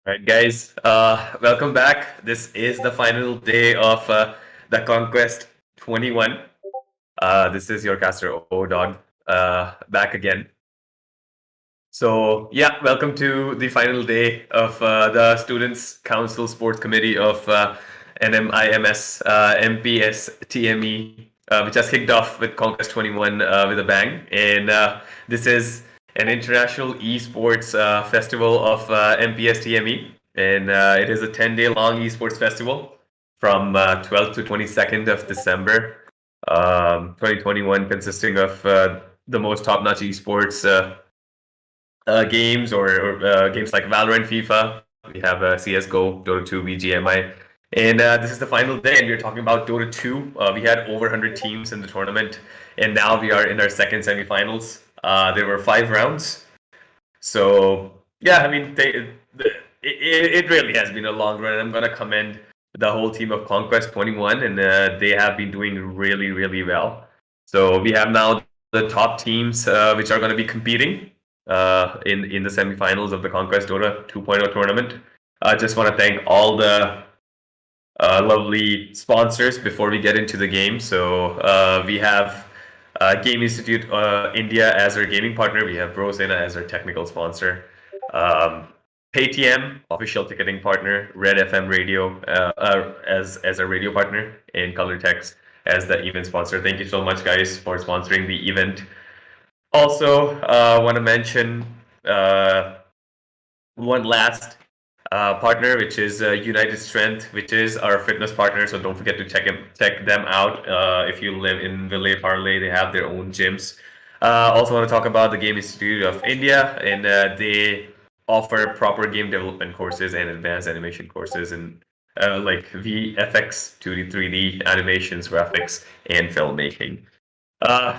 All right, guys, welcome back. This is the final day of the Conquest 21. This is your caster O-Dog back again. So, yeah, welcome to the final day of the Students' Council Sports Committee of NMIMS MPS TME, which has kicked off with Conquest 21 with a bang. And this is an international esports festival of MPS TME. And it is a 10-day long esports festival from 12th to 22nd of December 2021, consisting of the most top-notch esports games or games like Valorant, FIFA. We have CSGO, DOTA2, BGMI. And this is the final day, and we're talking about Dota 2. We had over 100 teams in the tournament, and now we are in our second semifinals. There were 5 rounds. So, yeah, I mean, it really has been a long run. I'm going to commend the whole team of Conquest 21, and they have been doing really, really well. So we have now the top teams which are going to be competing in the semifinals of the Conquest Dota 2.0 tournament. I just want to thank all the lovely sponsors before we get into the game. So we have Game Institute India as our gaming partner. We have Brosena as our technical sponsor. Paytm, official ticketing partner. Red FM Radio as a radio partner. And ColorTex as the event sponsor. Thank you so much, guys, for sponsoring the event. Also, want to mention one last partner, which is United Strength, which is our fitness partner. So don't forget to check them out. If you live in Villers-Parle, they have their own gyms. Also want to talk about the Game Institute of India, and they offer proper game development courses and advanced animation courses in like VFX, 2D, 3D animations, graphics, and filmmaking.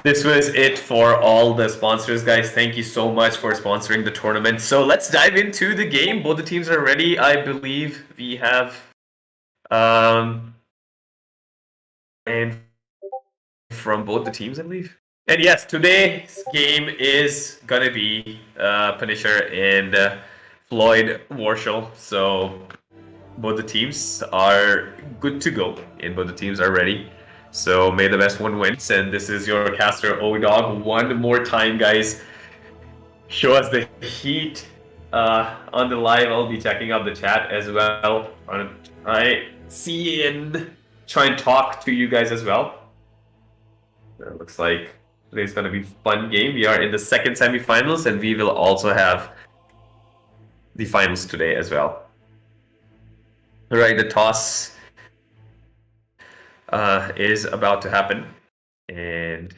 This was it for all the sponsors, guys. Thank you so much for sponsoring the tournament. So let's dive into the game. Both the teams are ready. I believe we have and from both the teams, I believe. And yes, today's game is gonna be Punisher and Floyd Warshall. So both the teams are good to go, and both the teams are ready. So may the best one wins, and this is your caster O-Dog. One more time, guys. Show us the heat on the live. I'll be checking out the chat as well. I see and try and talk to you guys as well. It looks like today's going to be a fun game. We are in the second semifinals, and we will also have the finals today as well. All right, the toss is about to happen, and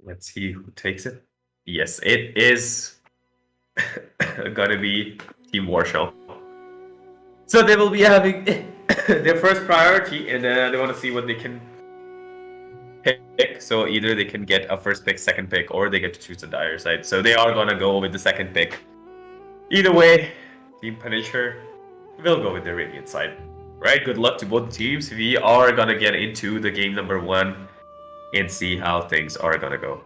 let's see who takes it. Yes, it is gonna be Team Warshall. So they will be having their first priority, and they want to see what they can pick. So either they can get a first pick, second pick, or they get to choose the dire side. So they are gonna go with the second pick. Either way, Team Punisher will go with the Radiant side. Right, good luck to both teams. We are gonna get into the game number 1 and see how things are gonna go.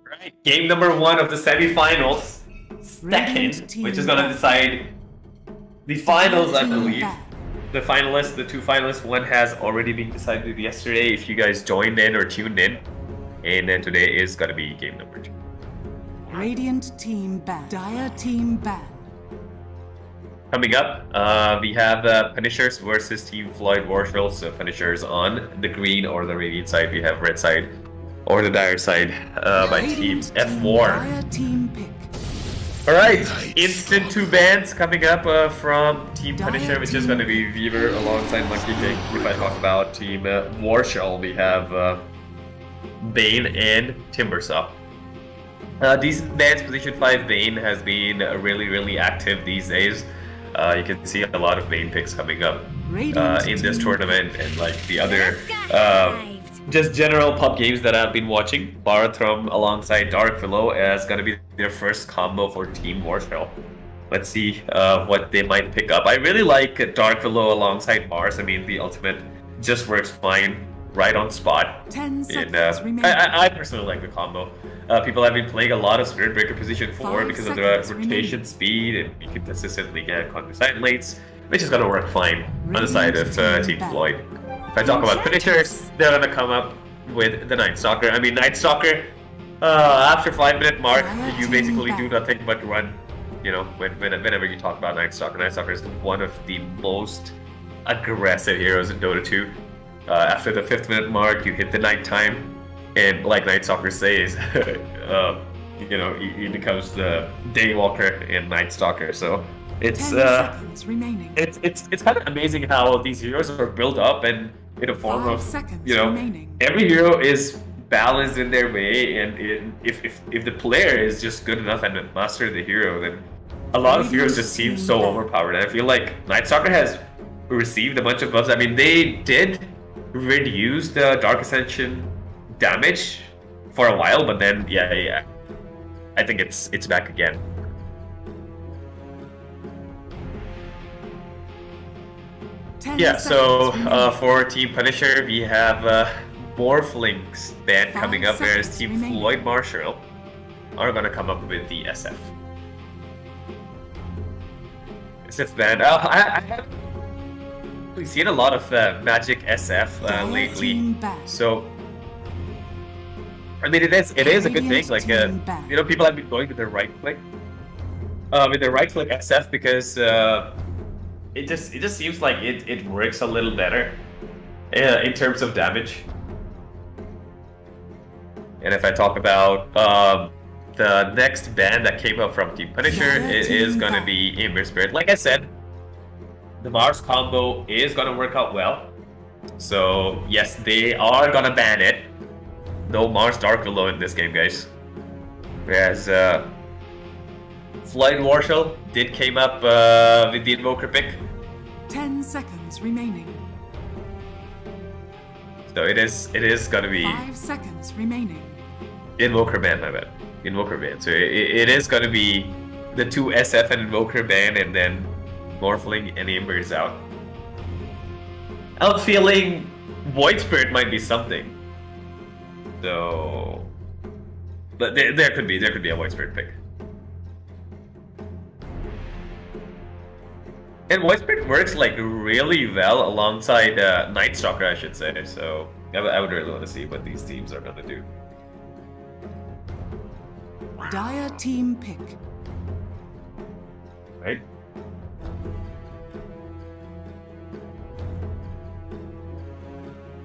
Right, game number 1 of the semifinals, second, which is gonna decide the finals, I believe. The finalists, the 2 finalists, one has already been decided yesterday if you guys joined in or tuned in. And then today is gonna be game number 2. Radiant team ban. Dire team ban. Coming up, we have Punishers versus Team Floyd Warshall. So Punishers on the green or the Radiant side. We have red side or the Dire side by Team F4. Dire team pick. Alright, instant 2 bans coming up from Team Punisher, which is going to be Weaver alongside Monkey King. If I talk about Team Warshall, we have Bane and Timbersaw. Decent bans. Position 5 Bane has been really, really active these days. You can see a lot of Bane picks coming up in this tournament, and like the other just general pub games that I've been watching. Barathrum alongside Dark Willow is going to be their first combo for Team Warshall. Let's see what they might pick up. I really like Dark Willow alongside Mars. I mean, the ultimate just works fine right on spot. 10 seconds And remaining. I personally like the combo. People have been playing a lot of Spirit Breaker position 4 because of the rotation speed, and you can consistently get Conquest lates, which is going to work fine on the side of Team Floyd. If I talk about finishers, they're going to come up with the Night Stalker. I mean, Night Stalker, after 5-minute mark, you basically do nothing but run. You know, whenever you talk about Night Stalker is one of the most aggressive heroes in Dota 2. After the 5th-minute mark, you hit the nighttime, and like Night Stalker says, you know, he becomes the Daywalker and Night Stalker. So it's it's kind of amazing how these heroes are built up and in a form of, you know, every hero is balanced in their way, and if the player is just good enough and master the hero, then a lot of heroes just seem so overpowered. And I feel like Night Stalker has received a bunch of buffs. I mean, they did reduce the Dark Ascension damage for a while, but then yeah, I think it's back again. Yeah, so for Team Punisher, we have Morphling's ban coming up, whereas Team Floyd Marshall are gonna come up with the SF. SF ban. I haven't really seen a lot of Magic SF lately, so I mean it is a good thing. Like you know, people have been going with their right click, SF because it just seems like it works a little better in terms of damage. And if I talk about the next ban that came up from Team Punisher, it is going to be Ember Spirit. Like I said, the Mars combo is going to work out well. So yes, they are going to ban it. No Mars Dark Willow in this game, guys. Whereas Floyd Marshall did came up with the Invoker pick. 10 seconds remaining. So it is going to be 5 seconds remaining. Invoker ban, my bad. Invoker ban. So it is going to be the 2 SF and Invoker ban, and then Morphling and Ember is out. I'm feeling Void Spirit might be something. So, but there could be a Void Spirit pick. And Void Spirit works like really well alongside Night Stalker, I should say. So I would really want to see what these teams are going to do. Dire team pick. Right.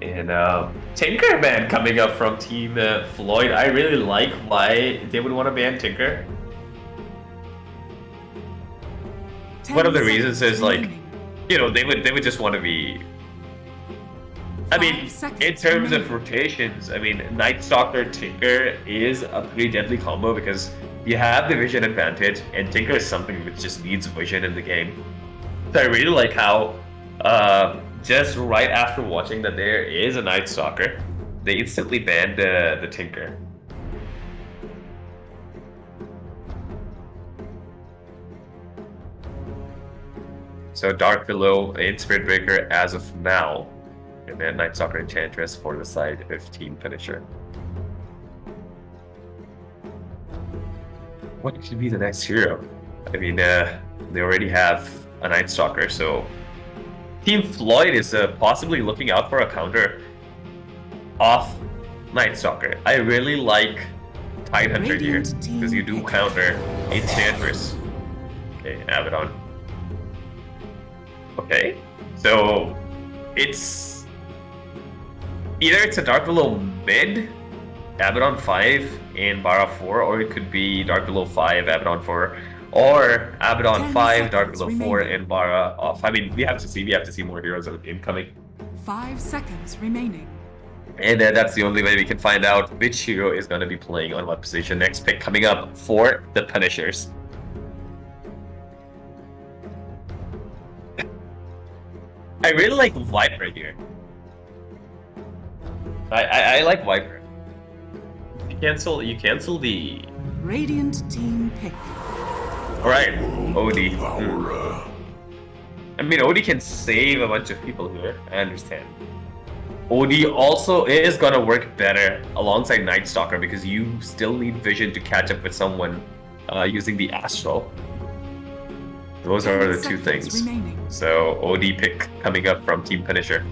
And Tinker ban coming up from Team Floyd. I really like why they would want to ban Tinker. One of the reasons is like, you know, they would just want to be. I mean, in terms of rotations, I mean, Night Stalker Tinker is a pretty deadly combo because you have the vision advantage, and Tinker is something which just needs vision in the game. So I really like how, just right after watching that there is a Night Stalker, they instantly banned the Tinker. So Dark Willow in Spirit Breaker as of now, and then Night Stalker Enchantress for the side of Team Punisher. What should be the next hero? I mean, they already have a Night Stalker, so Team Floyd is possibly looking out for a counter off Night Stalker. I really like Tidehunter here because you do counter Enchantress. Okay, Abaddon. Okay, so it's either it's a Dark Willow mid, Abaddon 5 and Bara 4, or it could be Dark Willow 5, Abaddon 4, or Abaddon 5, Dark Willow 4, and Bara off. I mean, we have to see more heroes incoming. 5 seconds remaining. And that's the only way we can find out which hero is going to be playing on what position. Next pick coming up for the Punishers. I really like Viper here. I like Viper. You cancel the Radiant team pick. Alright, OD. I mean, OD can save a bunch of people here, I understand. OD also is gonna work better alongside Night Stalker because you still need vision to catch up with someone using the Astral. Those are the two things. Remaining. So OD pick coming up from Team Punisher.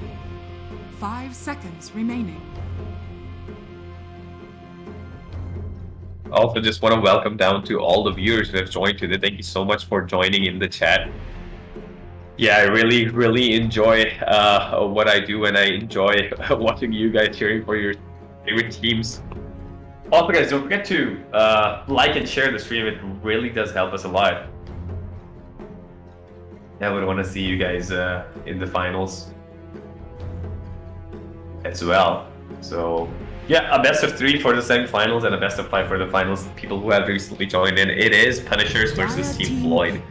5 seconds remaining. Also, just want to welcome down to all the viewers who have joined today. Thank you so much for joining in the chat. Yeah, I really enjoy what I do, and I enjoy watching you guys cheering for your favorite teams. Also, guys, don't forget to like and share the stream. It really does help us a lot. I would want to see you guys in the finals as well. So yeah, a best of 3 for the semi-finals and a best of 5 for the finals. People who have recently joined in. It is Punishers versus Team Floyd.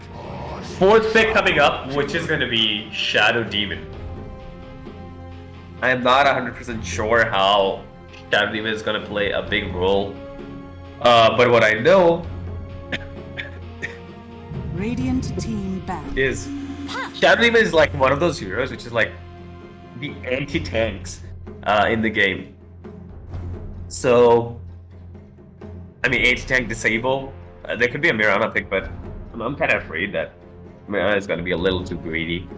4th pick coming up, which is going to be Shadow Demon. I am not 100% sure how Shadow Demon is going to play a big role. But what I know Radiant team back. is Shadow Demon is like one of those heroes which is like the anti-tanks in the game. So, I mean, anti-tank disable. There could be a Mirana pick, but I'm kind of afraid that Mirana is going to be a little too greedy.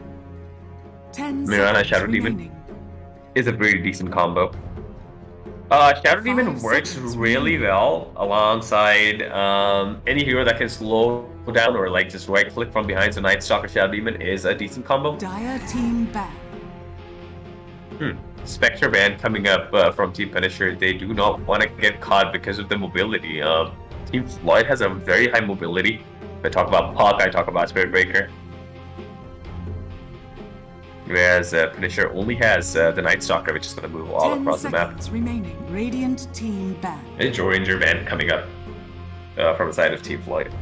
10 Mirana Shadow remaining. Demon is a pretty decent combo. Shadow Demon works really well alongside any hero that can slow down or like just right click from behind. So Night Stalker Shadow Demon is a decent combo. Dire team back. Spectre Band coming up from Team Punisher. They do not want to get caught because of the mobility. Team Floyd has a very high mobility. If I talk about Puck, I talk about Spirit Breaker. Whereas Punisher only has the Night Stalker, which is going to move all across the map. 10 seconds remaining. Radiant team back. And Joe Ranger Band coming up from the side of Team Floyd.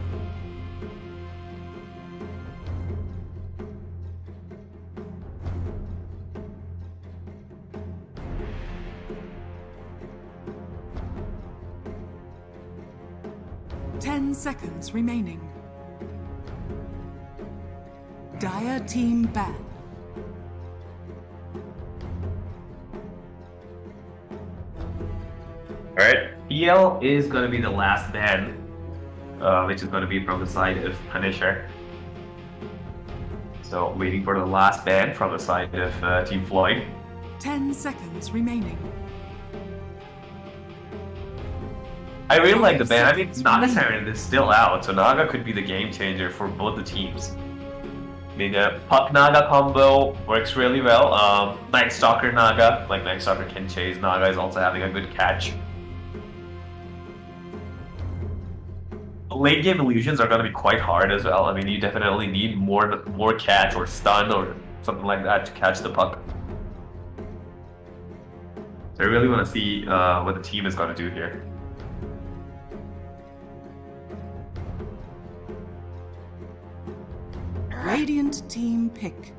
Seconds remaining. Dire team back. Alright, PL is going to be the last ban, which is going to be from the side of Punisher. So, waiting for the last ban from the side of Team Floyd. 10 seconds remaining. I really like the ban. I mean, Naga Siren is still out, so Naga could be the game changer for both the teams. I mean, Puck Naga combo works really well. Night Stalker Naga, like Night Stalker can chase. Naga is also having a good catch. Late game illusions are going to be quite hard as well. I mean, you definitely need more catch or stun or something like that to catch the Puck. So I really want to see what the team is going to do here. Radiant team pick.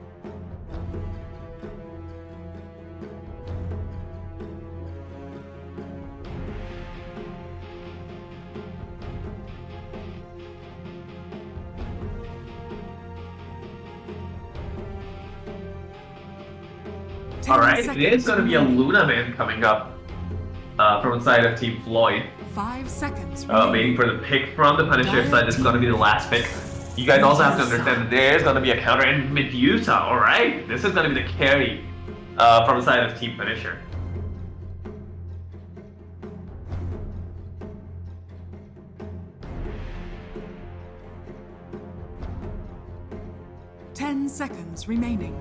Alright, it is going to be a Luna Man coming up from the side of Team Floyd. 5 seconds. Waiting for the pick from the Punisher side. This is going to be the last pick. You guys also have to understand that there is going to be a counter in Medusa, alright? This is going to be the carry from the side of Team Punisher. Seconds remaining.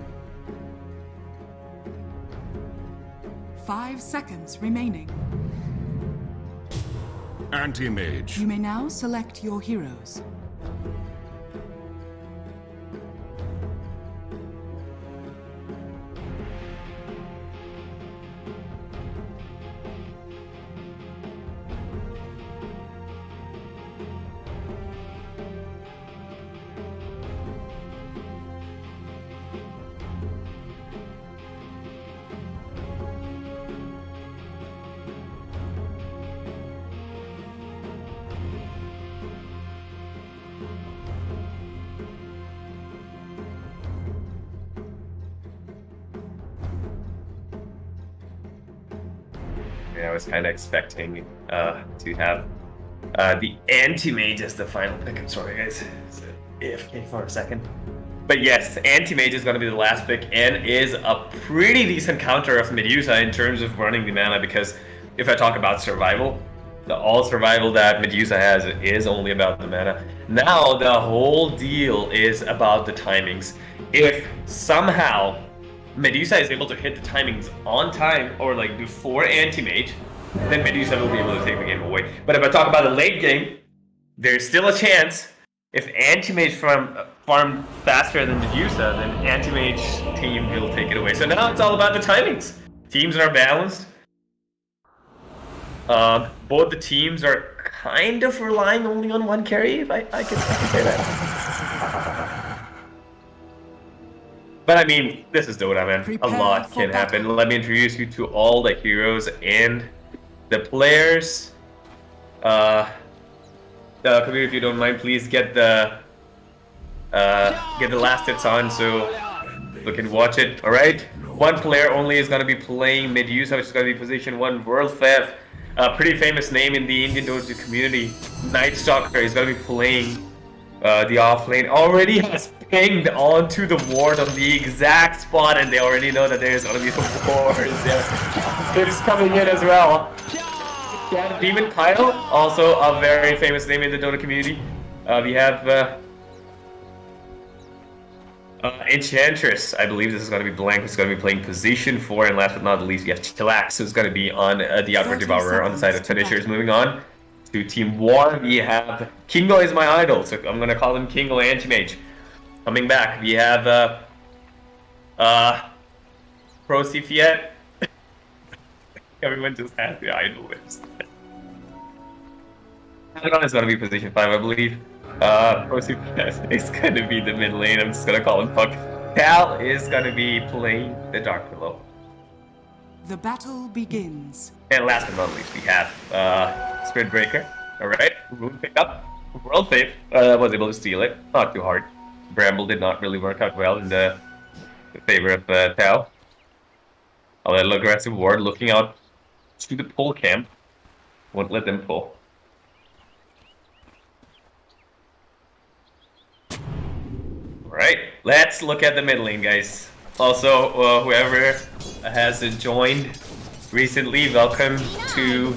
5 seconds remaining. Anti-mage. You may now select your heroes. Yeah, I was kind of expecting to have the anti-mage as the final pick. I'm sorry, guys. AFK for a second. But yes, anti-mage is going to be the last pick and is a pretty decent counter of Medusa in terms of running the mana, because if I talk about survival, the all survival that Medusa has is only about the mana. Now the whole deal is about the timings. If somehow Medusa is able to hit the timings on time or like before anti-mage, then Medusa will be able to take the game away. But if I talk about the late game, there's still a chance. If anti-mage farm faster than Medusa, then anti-mage team will take it away. So now it's all about the timings. Teams are balanced. Both the teams are kind of relying only on one carry, if I can say that. But I mean, this is Dota, man. A lot can happen. Let me introduce you to all the heroes and the players. Kabir, if you don't mind, please get the last hits on so we can watch it. All right. One player only is going to be playing Medusa, which is going to be position 1. World Fev, a pretty famous name in the Indian Dota community. Night Stalker is going to be playing the off lane. Already has pinged onto the ward on the exact spot, and they already know that there's going to be a ward there. It's coming in as well. Yeah, Demon Kyle, also a very famous name in the Dota community. We have Enchantress. I believe this is going to be blank. Who's going to be playing position 4, and last but not least, we have Chillax, who's going to be on the Outward Devourer on the side of Finishers. Moving on to Team War, we have Kingo is my idol, so I'm going to call him Kingo Anti-Mage. Coming back, we have Prosifiat. Everyone just has the idol list. Abaddon is going to be position 5, I believe. Prosifiat is going to be the mid lane. I'm just going to call him Puck. Cal is going to be playing the Dark Pillow. The battle begins. And last but not least, we have Spirit Breaker. Alright, Rune pickup. World Fave was able to steal it. Not too hard. Bramble did not really work out well in the favor of Tao. A little aggressive ward looking out to the pull camp. Won't let them pull. Alright, let's look at the mid lane, guys. Also, whoever has joined recently, welcome to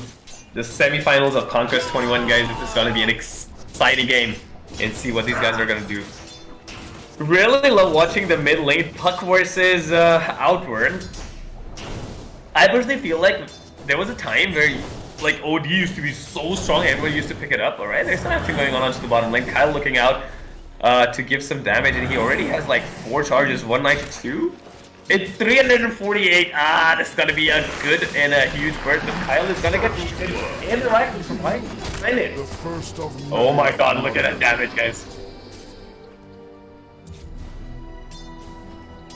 the semifinals of Conquest 21, guys. This is going to be an exciting game, and see what these guys are going to do. Really love watching the mid lane Puck versus Outward. I personally feel like there was a time where like OD used to be so strong, everyone used to pick it up. Alright, there's something going on to the bottom lane. Kyle looking out to give some damage, and he already has like 4 charges, 192. It's 348. This is gonna be a good and a huge burst, but Kyle is gonna get in the right from right behind it. Oh my god, look at that damage, guys.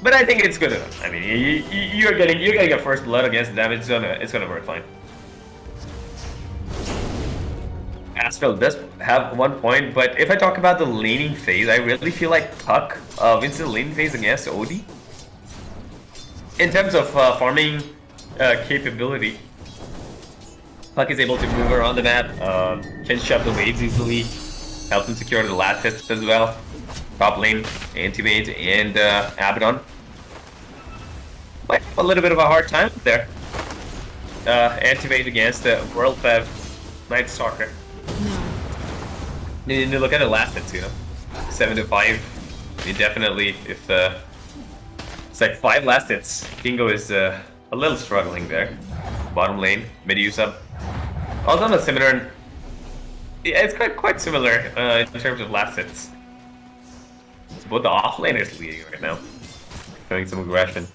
But I think it's good enough. I mean, you're getting a first blood against damage. It's gonna work fine. Astral does have 1 point, but if I talk about the laning phase, I really feel like Puck wins the laning phase against OD. In terms of farming capability, Puck is able to move around the map, can shove the waves easily, helps him secure the last hits as well. Top lane, Anti-Mage, and Abaddon. Might have a little bit of a hard time there. Anti-Mage against World Fev Night Stalker. You need to look at the last hits, you know. 7 to 5. I mean, definitely, if it's like 5 last hits, Kingo is a little struggling there. Bottom lane, Medusa. Also on a similar, yeah, it's quite similar in terms of last hits. So both the offlaners leading right now, showing some aggression.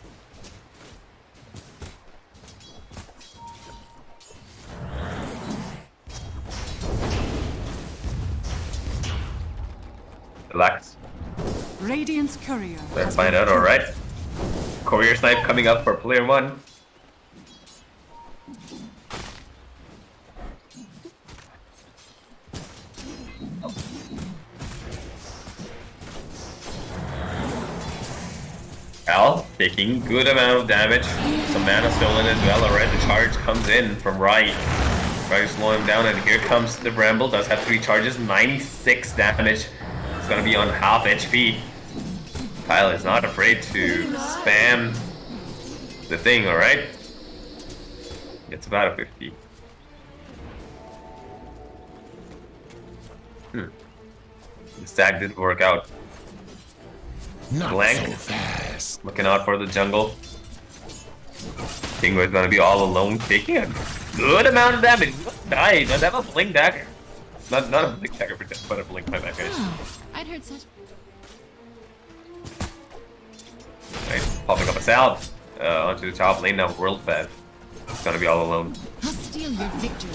Relax. Radiant's courier. Let's find out, alright. Courier snipe coming up for player 1. Al taking good amount of damage. some mana stolen as well. Alright, the charge comes in from right. Trying to slow him down, and here comes the Bramble. Does have 3 charges, 96 damage. It's gonna be on half HP. Kyle is not afraid to spam the thing, alright? It's about a 50. The stack didn't work out. Blank. So fast. Looking out for the jungle. Kingo is gonna be all alone, taking a good amount of damage. Nice. Does have a blink dagger? Not a blink dagger, but a blink my back, guys. Oh, I'd heard such. Nice. Popping up a salve onto the top lane now. World Fed. It's gonna be all alone. I'll steal your victory.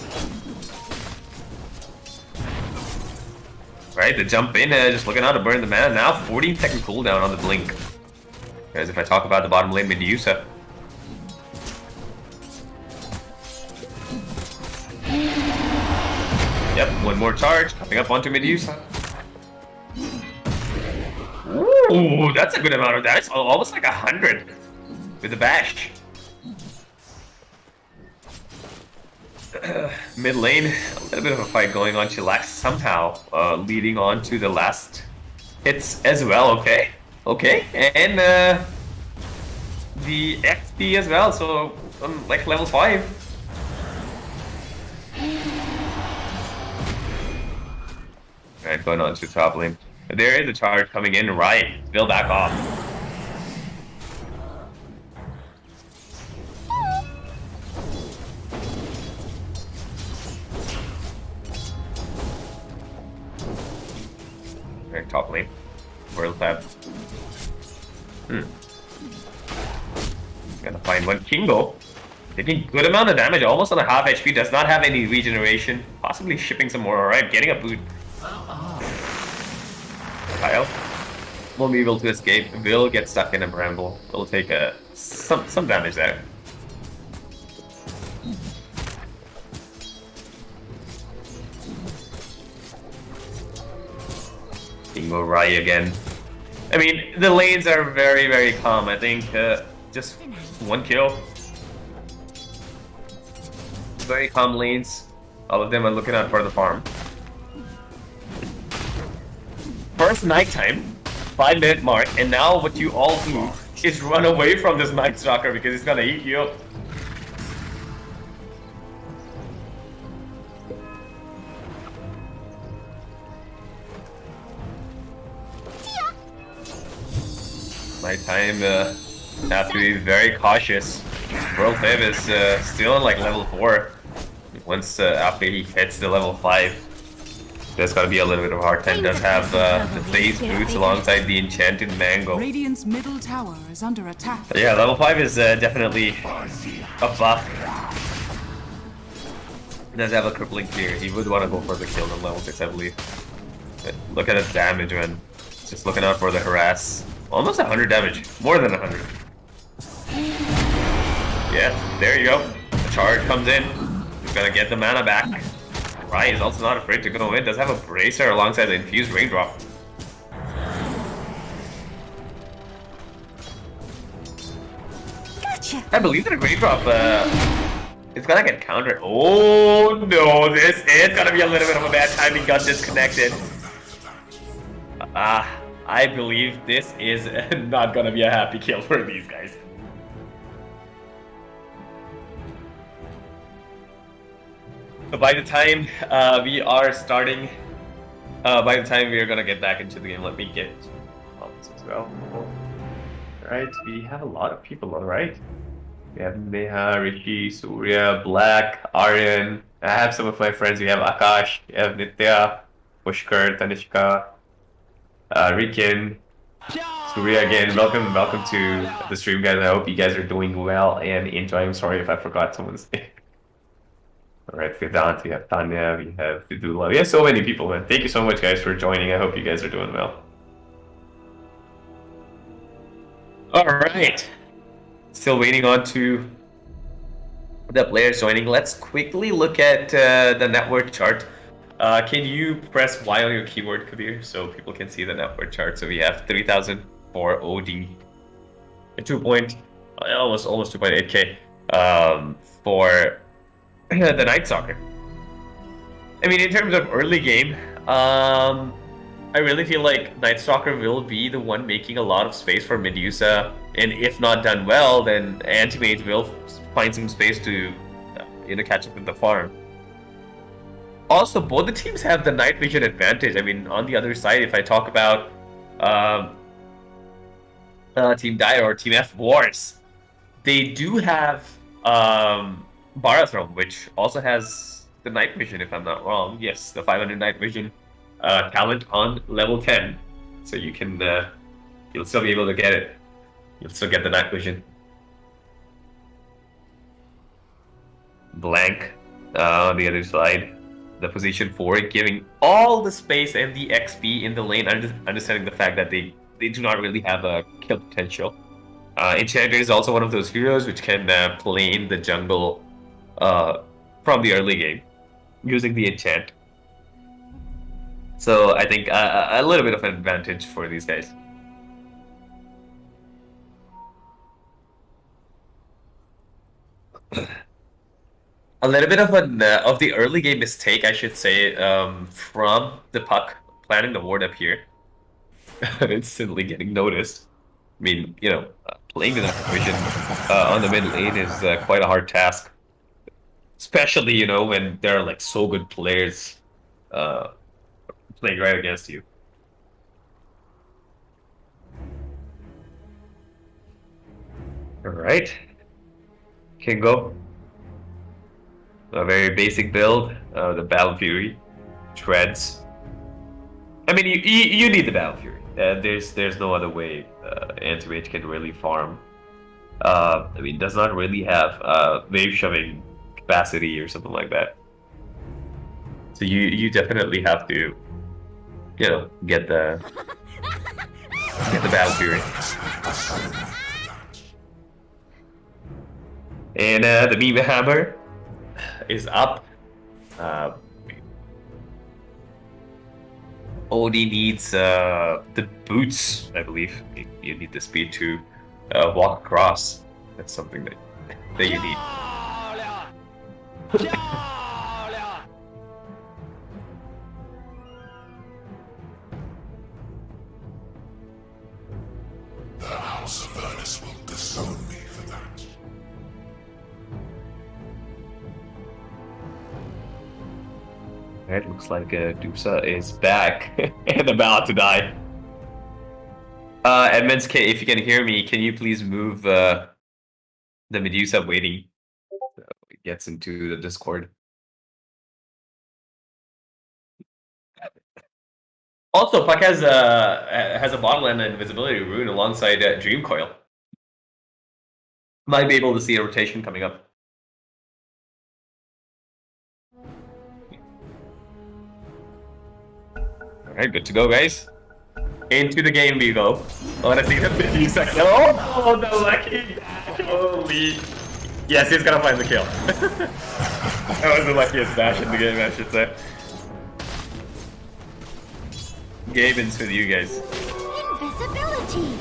Right, the jump in, just looking out to burn the mana. Now 14-second cooldown on the blink. Guys, if I talk about the bottom lane Medusa. Yep, one more charge coming up onto Medusa. Ooh, that's a good amount of damage. Almost like 100 with the bash. Mid lane, a little bit of a fight going on. Chillax somehow leading on to the last hits as well. Okay, and the XP as well. So like level 5. Alright, going on to top lane. There is a charge coming in. Right, Bill back off. Alright, top lane. World tab. Gotta find one. Kingo taking good amount of damage, almost on a half HP. Does not have any regeneration. Possibly shipping some more. Alright, getting a boot. Kyle won't be able to escape. Will get stuck in a bramble. Will take some damage there. Kingo Rai again. I mean, the lanes are very, very calm. I think just one kill. Very calm lanes. All of them are looking out for the farm. First nighttime, 5-minute mark, and now what you all do is run away from this Night Stalker because he's gonna eat you up. Nighttime, have to be very cautious. World Fave is still on like level 4. Once after he hits the level 5. There's gotta be a little bit of a hard time. Does have the phase boots alongside the enchanted mango. Radiant's middle tower is under attack. Yeah, level 5 is definitely a buff. Does have a crippling fear. He would want to go for the kill on level 6, I believe. But look at his damage, man. Just looking out for the harass. Almost 100 damage. More than 100. Yeah, there you go. The charge comes in. He's gonna get the mana back. Right, he's also not afraid to go in. Does have a bracer alongside the infused raindrop. Gotcha. I believe that a raindrop it's gonna get countered. Oh no, this is gonna be a little bit of a bad time. He got disconnected. I believe this is not gonna be a happy kill for these guys. So by the time we are starting, by the time we are gonna get back into the game, let me get comments as well. Alright, we have a lot of people, alright? We have Neha, Rishi, Surya, Black, Aryan. I have some of my friends. We have Akash, we have Nitya, Pushkar, Tanishka, Rikin, Surya again. Welcome to the stream, guys. I hope you guys are doing well and enjoying. Sorry if I forgot someone's name. Alright, Vedant, we have Tanya, we have Vidula. We have so many people, man. Thank you so much, guys, for joining. I hope you guys are doing well. Alright. Still waiting on to the players joining. Let's quickly look at the network chart. Can you press Y on your keyboard, Kabir, so people can see the network chart? So we have 3,000 for OD, a 2 point almost 2.8k for the Night Stalker. I mean, in terms of early game, I really feel like Night Stalker will be the one making a lot of space for Medusa, and if not done well, then Anti-Mage will find some space to, catch up with the farm. Also, both the teams have the night vision advantage. I mean, on the other side, if I talk about Team Dire or Team F Wars, they do have Barathrone, which also has the night vision, if I'm not wrong. Yes, the 500 night vision talent on level 10. So you can, you'll still be able to get it. You'll still get the night vision. Blank on the other side. The position 4, giving all the space and the XP in the lane, understanding the fact that they do not really have a kill potential. Enchanter is also one of those heroes which can play in the jungle from the early game using the enchant. So I think a little bit of an advantage for these guys. A little bit of the early game mistake, I should say, from the Puck planting the ward up here. Instantly getting noticed. I mean, playing the vision on the mid lane is quite a hard task. Especially, when there are like so good players playing right against you. Alright. Kingo. A very basic build, the Battle Fury, Treads. I mean, you need the Battle Fury. There's no other way Anti-Mage can really farm. I mean, does not really have wave shoving capacity or something like that. So you definitely have to, get the Battle Fury. And the Meme Hammer is up. OD needs the boots, I believe. You need the speed to walk across. That's something that you need. The House of Ernest will disown me for that. It looks like Dusa is back and about to die. Edmonds, if you can hear me, can you please move the Medusa waiting? It gets into the Discord. Also, Puck has a bottle and an invisibility rune alongside Dream Coil. Might be able to see a rotation coming up. Alright, good to go, guys. Into the game we go. Let's see the 50 second. Oh, the lucky dash. Holy. Yes, he's gonna find the kill. That was the luckiest dash in the game, I should say. Gaben's with you guys. Invisibility.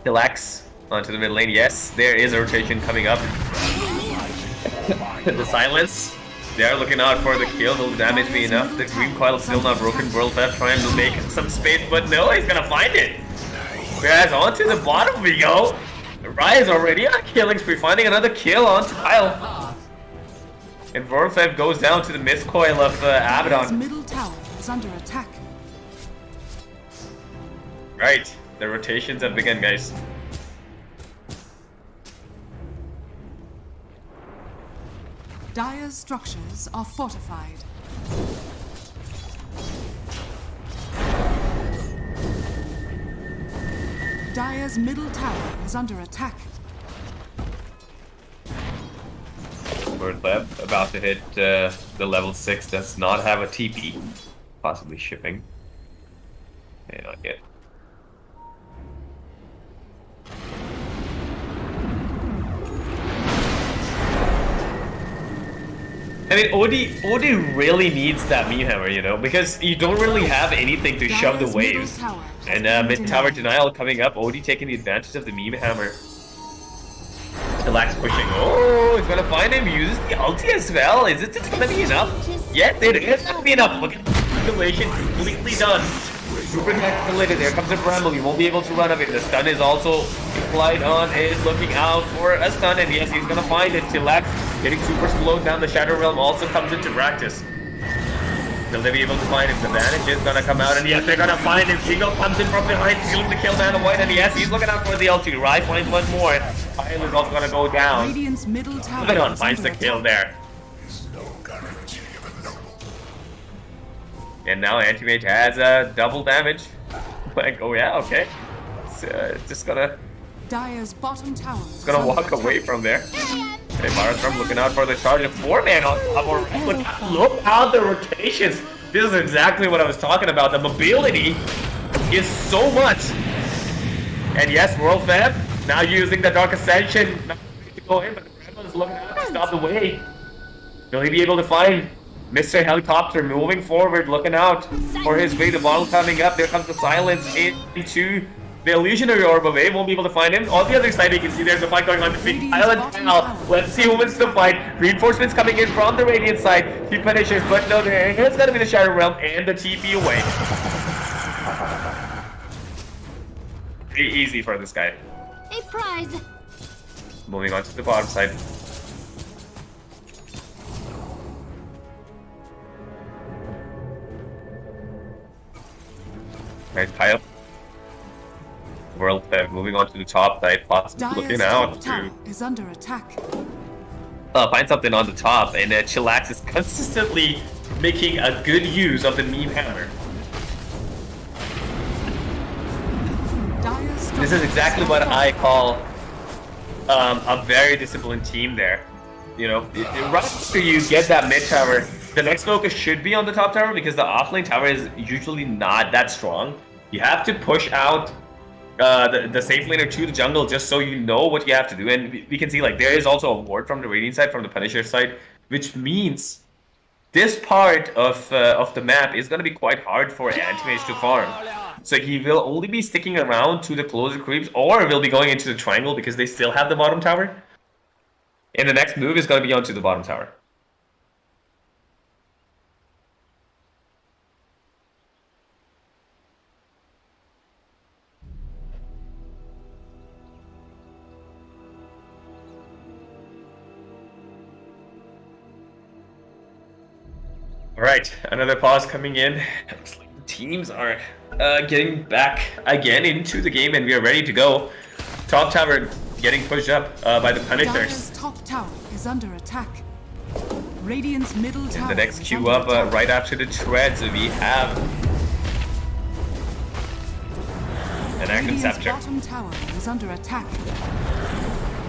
Relax onto the mid lane. Yes, there is a rotation coming up. The silence. They are looking out for the kill. Will the damage be enough? The Dream Coil is still not broken. World Theft trying to make some space, but no, he's gonna find it. Whereas onto the bottom we go. Rise already on a killing spree, finding another kill onto Kyle. And World Theft goes down to the mist coil of Dire's Abaddon. middle tower is under attack. Right, the rotations have begun, guys. Dire's structures are fortified. Dire's middle tower is under attack. World Theft about to hit the level 6, does not have a TP. Possibly shipping. May not yet. I mean, OD really needs that Meme Hammer, because you don't really have anything to shove the Dire's waves. middle tower has And been mid-tower denied. denial coming up, OD taking the advantage of the Meme Hammer. Chillax pushing. Oh, he's gonna find him. Uses the ulti as well. Is it just gonna be enough? Yes, it is gonna be enough. Look at the calculation completely done. Super calculated. There comes a Bramble. He won't be able to run away. The stun is also applied on. Is looking out for a stun, and yes, he's gonna find it. Chillax getting super slowed down. The Shadow Realm also comes into practice. Will they be able to find him? The Vanish is gonna come out, and yes, they're gonna find him. Shingo comes in from behind, stealing the kill down White, and yes, he's looking out for the ulti. Right finds one more. Pyle is also gonna go down. Radiant's middle tower. Lebanon finds the kill there. No guarantee of a noble. And now Anti-Mage has double damage. Like, oh yeah, okay. It's just gonna Dire's bottom tower. gonna walk away from there. Okay, Marathon looking out for the charge of 4-man on top of look at the rotations. This is exactly what I was talking about. The mobility is so much. And yes, World Fab now using the Dark Ascension. Not to go in, but the Gremlin is looking out to stop the way. Will he be able to find Mr. Helicopter moving forward, looking out for his way? The bottle coming up. There comes the silence into the illusionary orb away. Won't be able to find him. On the other side, you can see there's a fight going on between Kyle and Cal. Let's see who wins the fight. Reinforcements coming in from the Radiant side. Two Punishers, but no, there's gonna be the Shadow Realm and the TP away. Pretty easy for this guy. A prize. Moving on to the bottom side. Nice Kyle. World Fab moving on to the top side, possibly looking out to is under attack. find something on the top, and Chillax is consistently making a good use of the meme hammer. This is exactly what I call a very disciplined team there. You know, right after you get that mid tower, the next focus should be on the top tower because the offlane tower is usually not that strong. You have to push out the safe laner to the jungle just so you know what you have to do. And we can see like there is also a ward from the Radiant side, from the Punisher side, which means this part of the map is going to be quite hard for Anti-Mage to farm. So he will only be sticking around to the closer creeps, or will be going into the triangle because they still have the bottom tower. And the next move is going to be onto the bottom tower. Alright, another pause coming in. Looks like the teams are getting back again into the game, and we are ready to go. Top tower getting pushed up by the Punishers. Dire's top tower is under attack. Radiant's middle tower. And the next queue up right after the treads, we have an Active Scepter. Bottom tower is under attack.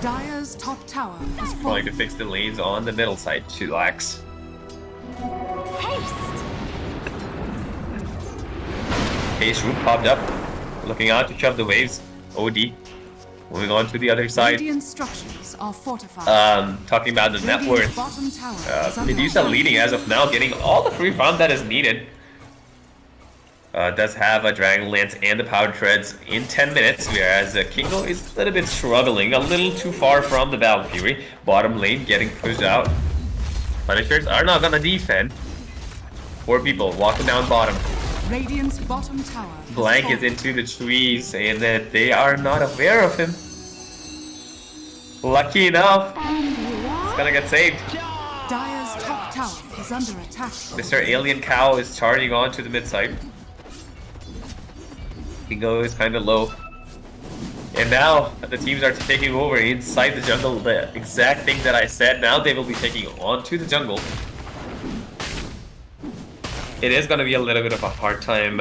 Dire's top tower is Trying to fix the lanes on the middle side. Chillax. Haste root popped up, looking out to shove the waves. OD. Moving on to the other side. Radiant structures are fortified. Talking about the net worth. Bottom tower is under Medusa attack. leading as of now, getting all the free farm that is needed. Does have a Dragon Lance and the Power Treads in 10 minutes, whereas Kingo is a little bit struggling, a little too far from the Battle Fury. Bottom lane getting pushed out. Punishers are not gonna defend. 4 people walking down bottom. Radiant's bottom tower. Blank is into the trees, and they are not aware of him. Lucky enough, it's gonna get saved. Dire's top tower is under attack. Mr. Alien Cow is charging on to the mid side. Kingo is kind of low. And now the teams are taking over inside the jungle. The exact thing that I said, now they will be taking on to the jungle. It is going to be a little bit of a hard time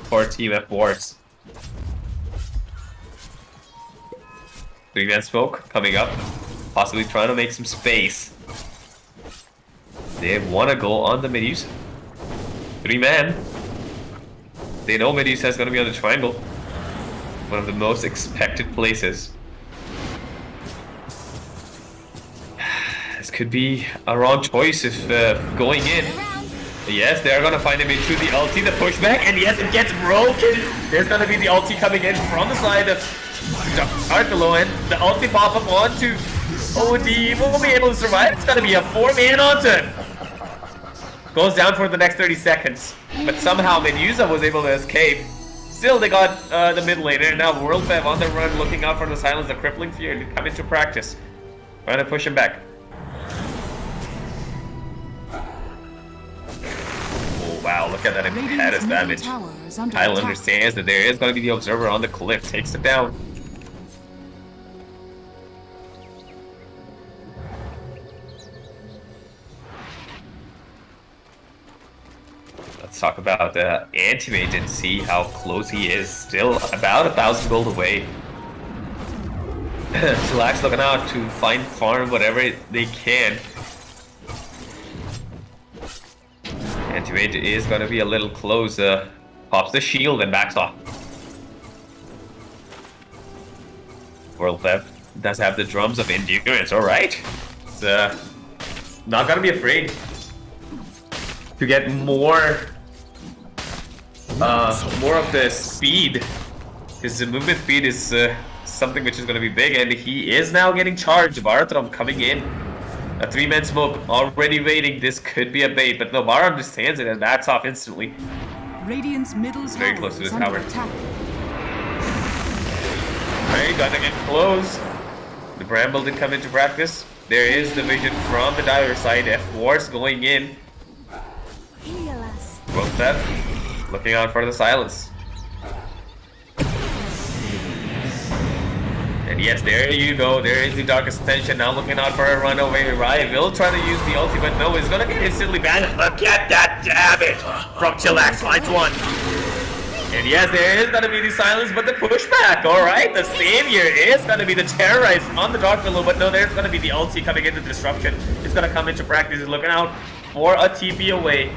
for Team F Wars. 3-man smoke coming up, possibly trying to make some space. They want to go on the Medusa. 3-man. They know Medusa is going to be on the triangle. One of the most expected places. This could be a wrong choice if going in. Yes, they're going to find him into the ulti, the pushback, and yes, it gets broken. There's going to be the ulti coming in from the side of Start the low end. The ulti pop up onto OD. Will be able to survive. It's gonna be a 4-man onto him. Goes down for the next 30 seconds. But somehow Medusa was able to escape. Still, they got the mid laner. And now World Fev on the run, looking out for the silence. The crippling fear to come into practice. Trying to push him back. Oh wow, look at that impetus damage. Kyle understands that there is going to be the observer on the cliff. Takes it down. Let's talk about the anti-mage and see how close he is. Still about 1,000 gold away. Chillax looking out to farm whatever they can. Anti-mage is going to be a little close. Pops the shield and backs off. World Fev does have the drums of endurance. Alright. It's not going to be afraid to get more of the speed. His movement speed is something which is going to be big, and he is now getting charged. Baratram coming in. A 3-man smoke already waiting. This could be a bait, but no, Bar understands it and backs off instantly. Radiant's middle Very close to his tower. Attack. Alright, gonna get close. The Bramble did come into practice. There is the vision from the Dire side. F-Wars going in. World Fev looking out for the silence. And yes, there you go. There is the Dark Ascension now looking out for a runaway. Rai will try to use the ulti, but no, he's gonna get instantly banned. Look at that damage from Chillax. Finds one. And yes, there is gonna be the silence, but the pushback. Alright, the savior is gonna be the terrorize on the Dark Willow, but no, there's gonna be the ulti coming into disruption. It's gonna come into practice. He's looking out for a TP away.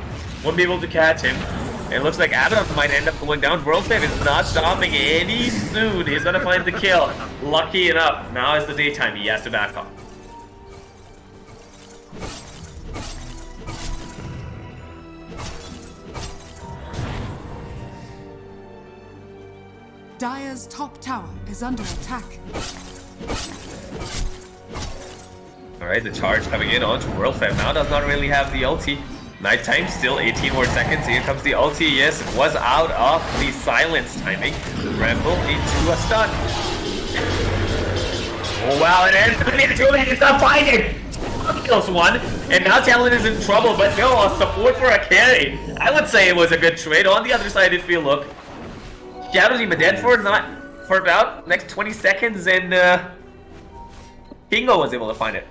Won't be able to catch him. And it looks like Abaddon might end up going down. World Fev is not stopping any soon. He's gonna find the kill. Lucky enough, now is the daytime. He has to back off. Dire's top tower is under attack. Alright, the charge coming in onto World Fev now does not really have the ulti. Nighttime, still 18 more seconds. Here comes the ulti. Yes, it was out of the silence timing. Ramble into a stun. Oh wow, it ends. The 2 minutes, not fighting. Kills one, and now Talon is in trouble, but no, a support for a carry. I would say it was a good trade. On the other side, if you look, Shadow's even dead for about next 20 seconds, and Kingo was able to find it.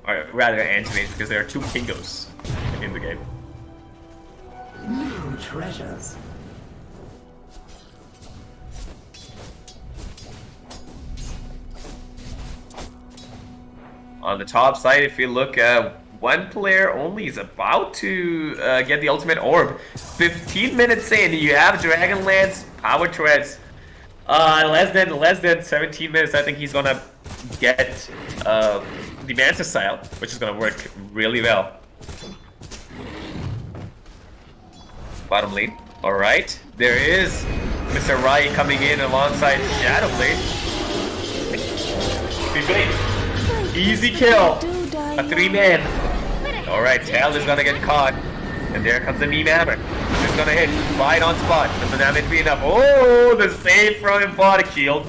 Or rather, Anti-Mage, because there are 2 Kingos in the game. New treasures. On the top side, if you look, one player only is about to get the ultimate orb. 15 minutes in, you have Dragonlance, Power Treads. Less than 17 minutes, I think he's gonna get the Mantis style, which is gonna work really well. Bottom lane. Alright. There is Mr. Rai coming in alongside Shadowblade. Big blade. Easy kill. A 3-man. Alright, Tal is gonna get caught. And there comes the meme hammer. Just gonna hit right on spot. Does the damage be enough? Oh, the save from Emphatic Shield.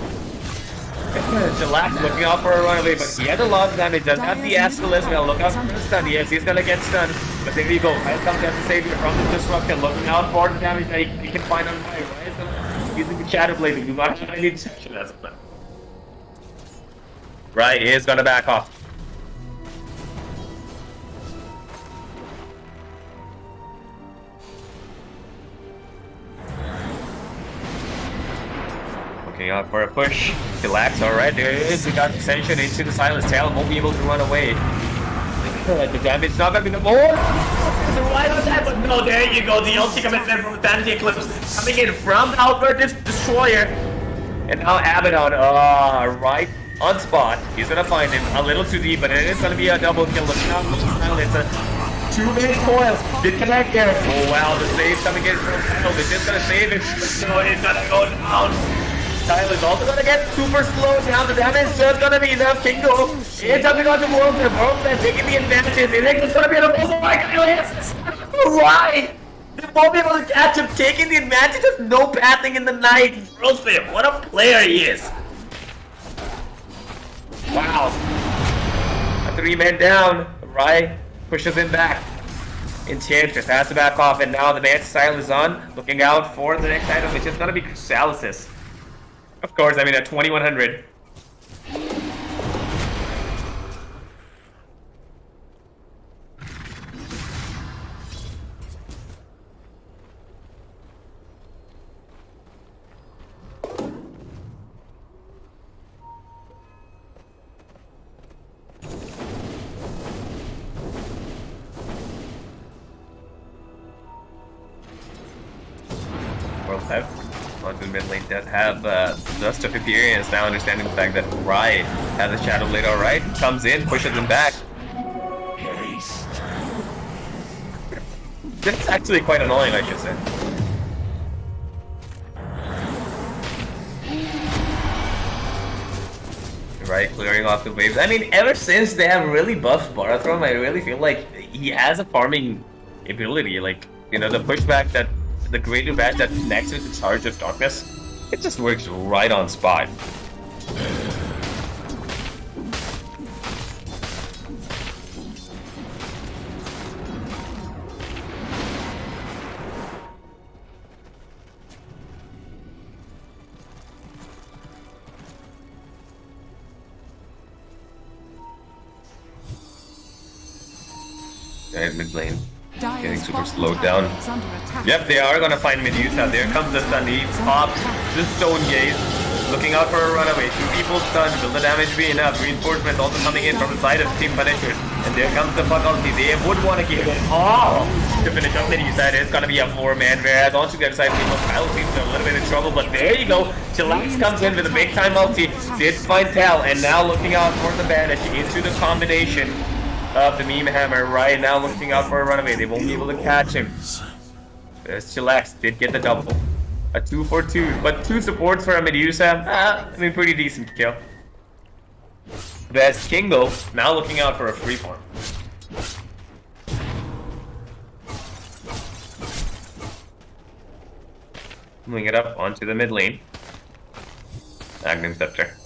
Chillax looking out for a runaway, but he has a lot of damage. Does have the Astral as well. Look out for the stun. Yes, he's gonna get stunned. But there you go. Right comes as the savior from the disruption. Looking out for the damage that he can find on fire. Right is gonna using the Shadow Blade. You do not have any detection as of now. Right is gonna back off. Looking out for a push. Chillax, alright, there it is. We got Ascension into the silence. Talon won't be able to run away. The damage is not gonna be the more. Right on that, but no, there you go. The ulti commitment from the Vanity Eclipse coming in from the Outward Destroyer. And now Abaddon, right on spot. He's gonna find him a little too deep, but it is gonna be a double kill. Looking out for the silence. It's a 2-man coil. Did connect there. Oh wow, the save coming in from Kyle. They're just gonna save it. No, he's gonna go down. Kyle is also gonna get super slowed down. The damage is just gonna be enough. Kingo is jumping onto Worldfed. Worldfed taking the advantage. He thinks it's gonna be enough. Oh my God, yes! Why? They won't be able to catch him, taking the advantage of no pathing in the night. Worldfed, what a player he is. Wow. A 3-man down. Rai pushes him back. Enchantress has to back off, and now the Mantis Style is on, looking out for the next item, which is gonna be Chrysalis. Of course, I mean at 2100. Onto the mid lane does have Dust of Experience, now understanding the fact that Rai has a Shadow Blade alright, comes in, pushes him back. That's actually quite annoying, I should say. Right, clearing off the waves. I mean, ever since they have really buffed Barathrum, I really feel like he has a farming ability, like, you know, the pushback that the greater badge that connects with the Charge of Darkness, it just works right on spot. Mid lane. Getting super slowed down. Yep, they are gonna find Medusa. There comes the stun. He pops the Stone Gaze. Looking out for a runaway. 2 people stunned. Will the damage be enough? Reinforcements also coming in from the side of Team Punishers. And there comes the faculty. They would want to give it all to finish up Medusa. It's gonna be a 4-man, whereas onto the other side, people Kyle seems a little bit in trouble. But there you go. Chillax comes in with a big time ulti. Did find Tal, and now looking out for the bandage into the combination of the meme hammer right now, looking out for a runaway. They won't be able to catch him. There's Chillax, did get the double. A 2 for 2, but 2 supports for a Medusa. I mean, pretty decent kill. There's Kingo, now looking out for a freeform. Moving it up onto the mid lane. Magnum Scepter.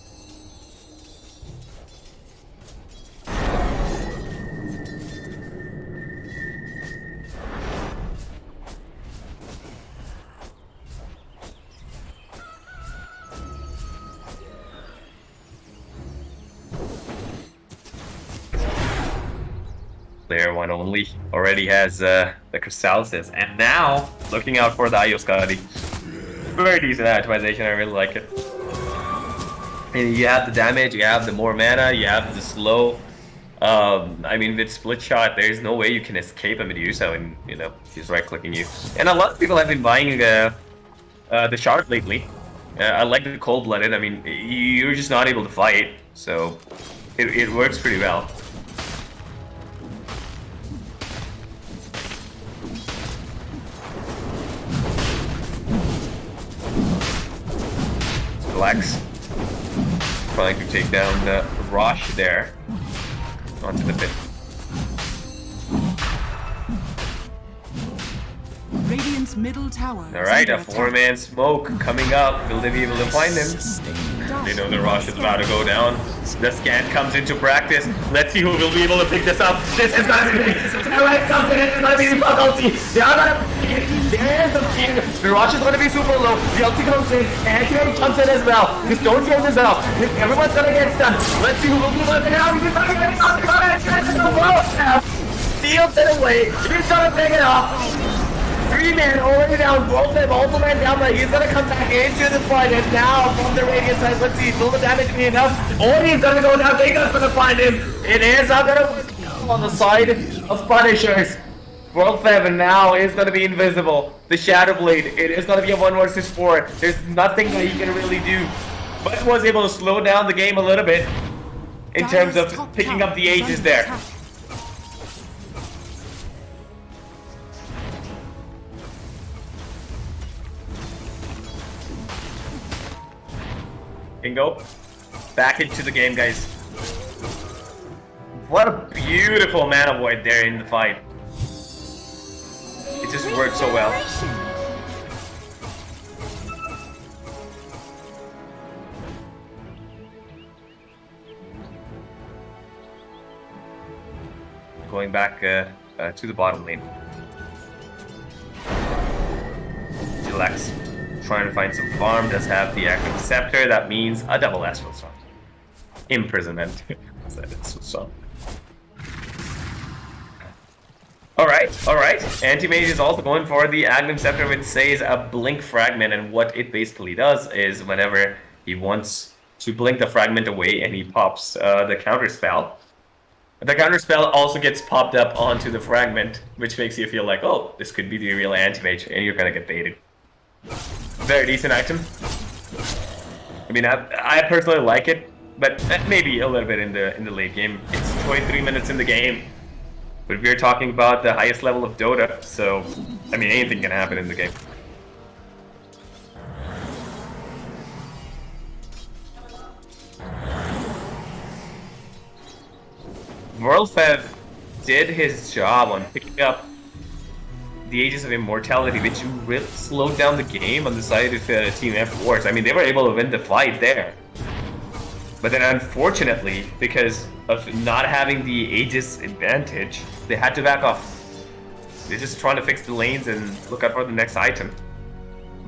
Player 1 only already has the Chrysalis, and now looking out for the Ioskadi. Very decent atomization, I really like it. And you have the damage, you have the more mana, you have the slow. I mean, with split shot, there's no way you can escape a Medusa when, you know, she's right clicking you. And a lot of people have been buying the shard lately. I like the cold blooded. I mean, you're just not able to fight, so it works pretty well. Lex trying to take down the Rosh there onto the pit. Radiant's middle tower. Alright, a 4-man smoke coming up. Will they be able to find him? They know the Rosh is about to go down. The scan comes into practice. Let's see who will be able to pick this up. This is gonna be Alright, comes in. It's gonna be the faculty. They are gonna pick it. There's the king. The Rosh is gonna be super low. The ulti comes in. Anti jumps in as well. The stone throws is out. Everyone's gonna get stunned. Let's see who will be able to pick it up. He's gonna get it. Steals it away. He's gonna pick it up. 3-man already down. Worldfed also man down, but he's gonna come back into the fight. And now from the radius side, let's see, will the damage be enough? Ori's gonna go down. Vega's gonna find him. It is not gonna work on the side of Punishers. Worldfed now is gonna be invisible. The Shadow Blade, it is gonna be a 1 versus 4. There's nothing that he can really do, but was able to slow down the game a little bit in terms of picking up the ages there. Kingo, back into the game, guys. What a beautiful mana void there in the fight. It just worked so well. Going back to the bottom lane. Relax. Trying to find some farm. Does have the active scepter. That means a double astral storm. Imprisonment. Alright. Anti-Mage is also going for the Agnum Scepter, which says a blink fragment, and what it basically does is whenever he wants to blink the fragment away and he pops the counter spell, the counter spell also gets popped up onto the fragment, which makes you feel like, oh, this could be the real Anti-Mage, and you're gonna get baited. Very decent item. I mean, I personally like it, but maybe a little bit in the late game. It's 23 minutes in the game. But we're talking about the highest level of Dota, so, I mean, anything can happen in the game. Worldfev did his job on picking up the Aegis of Immortality, which really slowed down the game on the side of Team F4s. I mean, they were able to win the fight there. But then unfortunately, because of not having the Aegis advantage, they had to back off. They're just trying to fix the lanes and look out for the next item.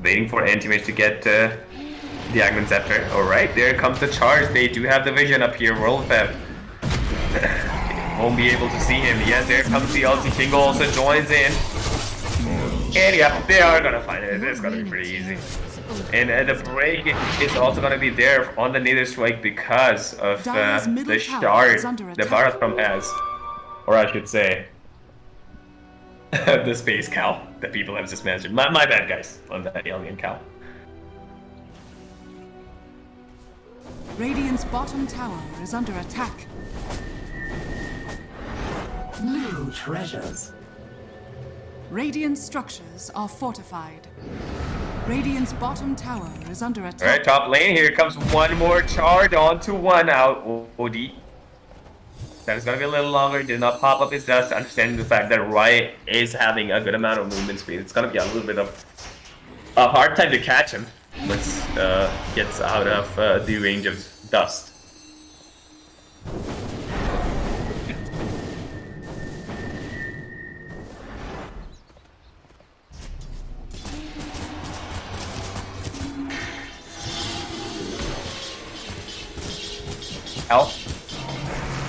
Waiting for Anti-Mage to get the Agnum Scepter. Alright, there comes the charge. They do have the vision up here. Worldfev won't be able to see him. Yes, there comes the LC. Kingo also joins in. And yeah, they are gonna find it. It's gonna be pretty easy. And the break is also going to be there on the Nether Strike because of the shard that Barathram has. Or I should say, the Space Cow that people have just mentioned. My bad, guys, on that alien cow. Radiant's bottom tower is under attack. New treasures. Radiant structures are fortified. Radiant's bottom tower is under attack. Alright, top lane. Here comes one more charge onto one out. OD. That is going to be a little longer. Did not pop up his dust. Understanding the fact that Riot is having a good amount of movement speed. It's going to be a little bit of a hard time to catch him once gets out of the range of dust.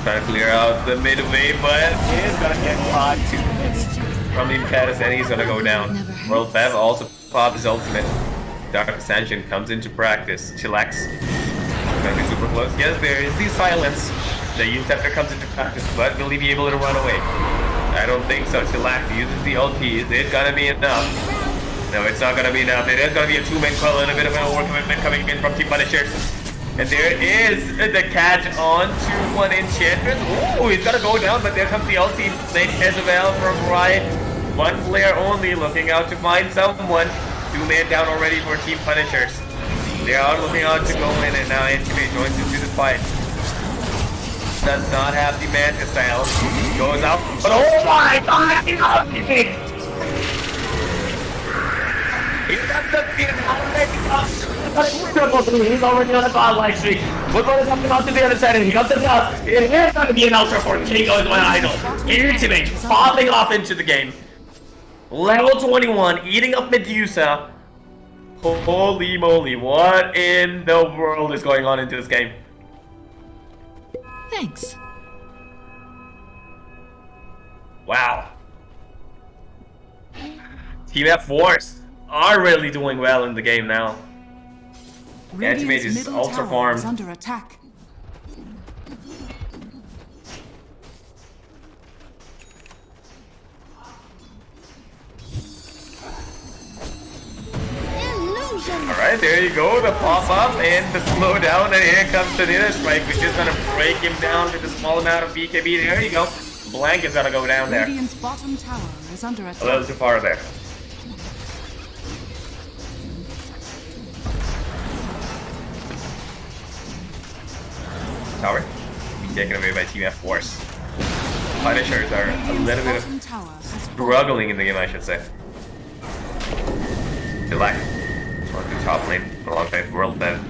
Trying to clear out the mid wave, but he's gonna get caught 2 minutes from the Impetus, and he's gonna go down. Worldfev also popped his ultimate. Dark Ascension comes into practice. Chillax. Gonna be super close. Yes, there is the silence. The Scepter comes into practice, but will he be able to run away? I don't think so. Chillax uses the ulti. Is it gonna be enough? No, it's not gonna be enough. It is gonna be a 2-man call and a bit of an overcommitment coming in from Team Punishers. And there is the catch on to one Enchantress. Ooh, he's gonna go down, but there comes the ulti lane PasoLL from Riot. One player only looking out to find someone. 2-man down already for Team Punishers. They are looking out to go in, and now Anti-Mage joins into the fight. Does not have the Manta style. Goes out, but oh my god, he's got the he's already on a godlike streak. We're going to come out to the other side and he comes to the house. It is going to be an ultra for Kingo is my idol. Anti-Mage popping off into the game. Level 21, eating up Medusa. Holy moly, what in the world is going on into this game? Thanks. Wow. Team F4s are really doing well in the game now. Anti-Mage is ultra farmed. Under attack. Alright, there you go, the pop-up and the slowdown, and here comes the Nether Strike, which is gonna break him down with a small amount of BKB. There you go. Blank is gonna go down there. Radiant's bottom tower is under attack. A little too far there. tower. Be taken away by Team F-Force. Punishers are a little bit Bottom tower has struggling in the game, I should say. Select on the top lane alongside World Dev.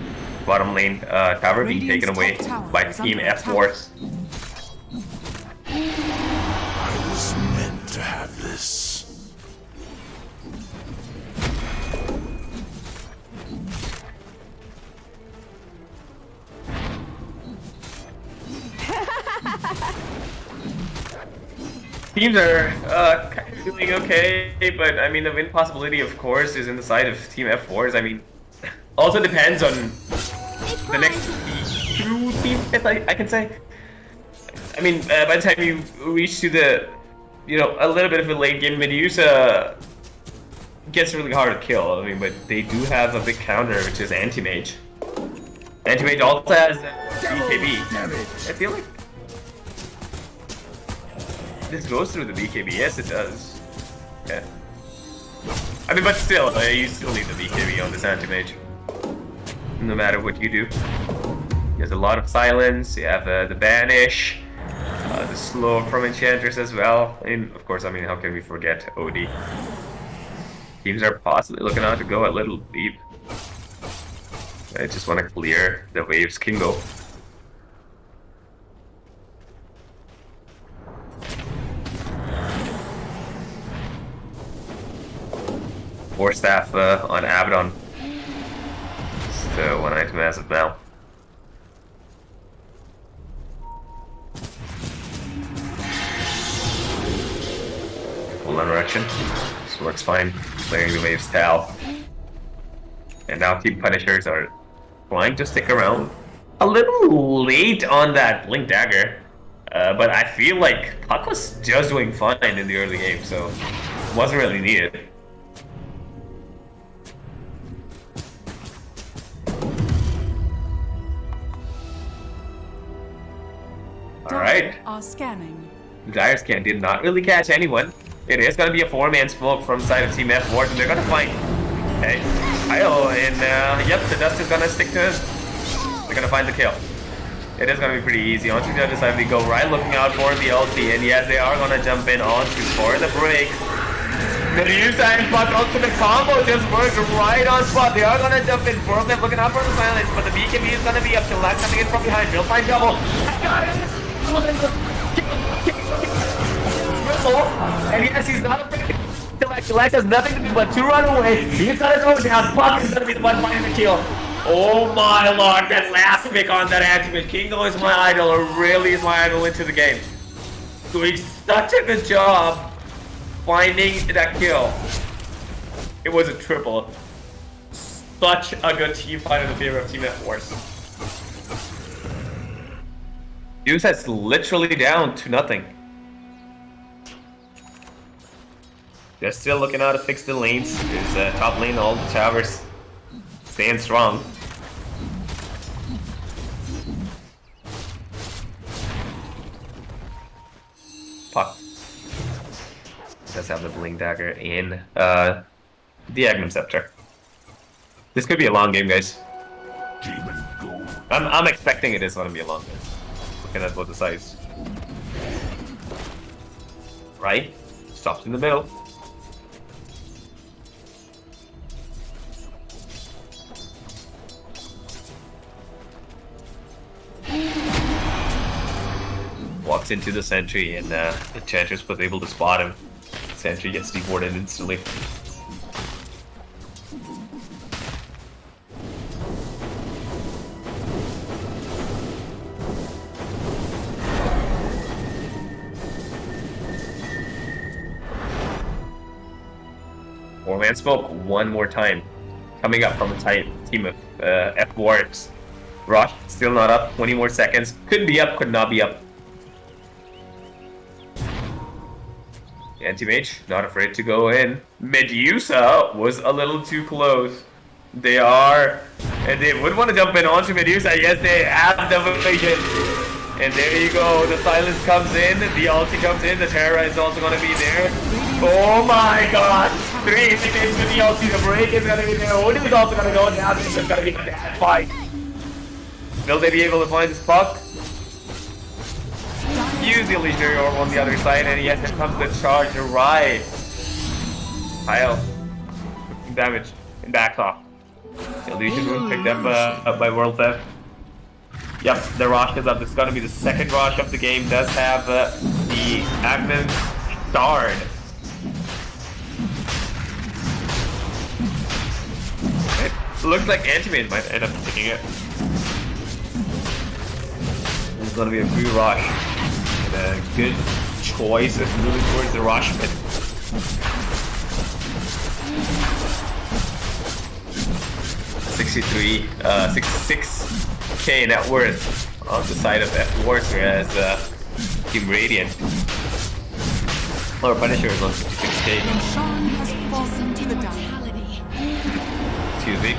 Bottom lane tower being taken away by Team F-Force. I was meant to have this. Teams are kind of doing okay, but I mean the win possibility, of course, is in the side of Team F4's. I mean, also depends on the next two teams, if I can say. I mean, by the time you reach to the, you know, a little bit of a late game, Medusa gets really hard to kill. I mean, but they do have a big counter, which is Anti-Mage. Anti-Mage also has BKB. I feel like this goes through the BKB. Yes, it does. Yeah. I mean, but still, you still need the BKB on this Anti-Mage. No matter what you do. There's a lot of silence. You have the Banish. The slow from Enchantress as well. And of course, I mean, how can we forget OD? Teams are possibly looking out to go a little deep. I just want to clear the waves Kingo. Four staff on Abaddon. So one item as of now. Full interaction. This works fine. Clearing the waves Tal. And now Team Punishers are trying to stick around. A little late on that Blink Dagger. But I feel like Puck was just doing fine in the early game, so it wasn't really needed. Alright. are scanning. Dire Scan did not really catch anyone. It is going to be a 4-man smoke from the side of Team F4, and they're going to find Kyle, and yep, the dust is going to stick to him. They're going to find the kill. It is going to be pretty easy. Onto the other side we go, right looking out for the ulti, and yes, they are going to jump in onto for the break. Medusa and Puck ultimate combo just worked right on spot. They are going to jump in. World Dev looking out for the silence, but the BKB is going to be up to Lack coming in from behind. Real fine double. And yes, he's not afraid. Lex has nothing to do but to run away. He's gonna go down. Puck is gonna be the one finding the kill. Oh my lord, that last pick on that Anti-Mage. Kingo is my idol, or really is my idol into the game. Doing such a good job finding that kill. It was a triple. Such a good team fight in the favor of Team F-Force. Deuce is literally down to nothing. They're still looking out to fix the lanes. There's top lane, all the towers staying strong. Puck does have the Blink Dagger in the Agnum Scepter. This could be a long game, guys. I'm expecting it is going to be a long game. Looking at both the sides. Right? Stops in the middle. Walks into the sentry, and the Enchantress was able to spot him. Sentry gets deported instantly. Four-man smoke one more time. Coming up from a tight team of F-Wards. Rush still not up. 20 more seconds. Could be up, could not be up. Anti-Mage, not afraid to go in. Medusa was a little too close. They are, and they would want to jump in onto Medusa. Yes, they have the vision. And there you go, the silence comes in, the ulti comes in, the Terra is also going to be there. Oh my god! 3 seconds with the ulti, the break is going to be there. Odin is also going to go down, this is going to be a bad fight. Will they be able to find this Puck? use the illusionary orb on the other side, and yes, here comes the charge. Right. Kyle. Damage. And backs off. Illusion Room picked up by World Theft. Yep, the Rosh is up. This is going to be the second Rosh of the game. Does have the active Shard. It looks like Antimate might end up taking it. This is going to be a free Rosh. And a good choice of moving towards the Rosh pit. $66K net worth on the side of F Wars, whereas Team Radiant or Punisher is on 56K. Sean has fallen to the down. Excuse me.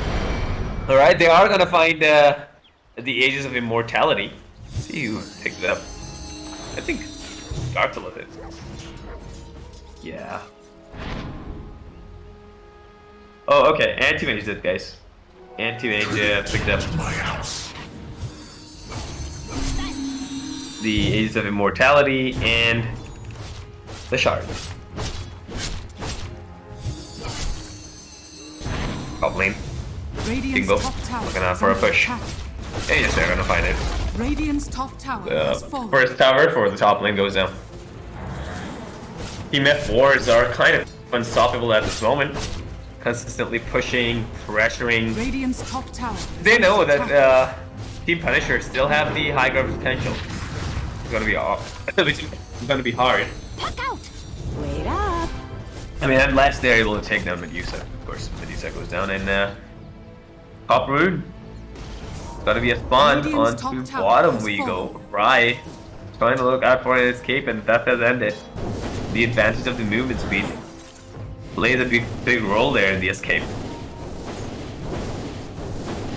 Alright, they are gonna find the Ages of Immortality. Let's see who picked it up. I think Garfield of it. Yeah. Oh, okay. Anti-Mage did, guys. Anti-Mage picked up My house. the Ages of Immortality and the Shard. Top lane. Radiant's Bingo. top tower Looking out is for a under push. attack. And yes, they're gonna find it. Radiant's top tower The has fallen. first tower for the top lane goes down. Team F4s are kind of unstoppable at this moment. Consistently pushing, pressuring. Radiant's top tower. They know that Team Punisher still have the high growth potential. It's gonna be it's gonna be hard. Puck out. Wait up. I mean, unless they're able to take down Medusa. Of course, Medusa goes down, and top rune. Gotta be a spawn Radiant's top onto tower bottom. has We fallen. go. Rye trying to look out for an escape, and that has ended. The advantage of the movement speed plays a big role there in the escape.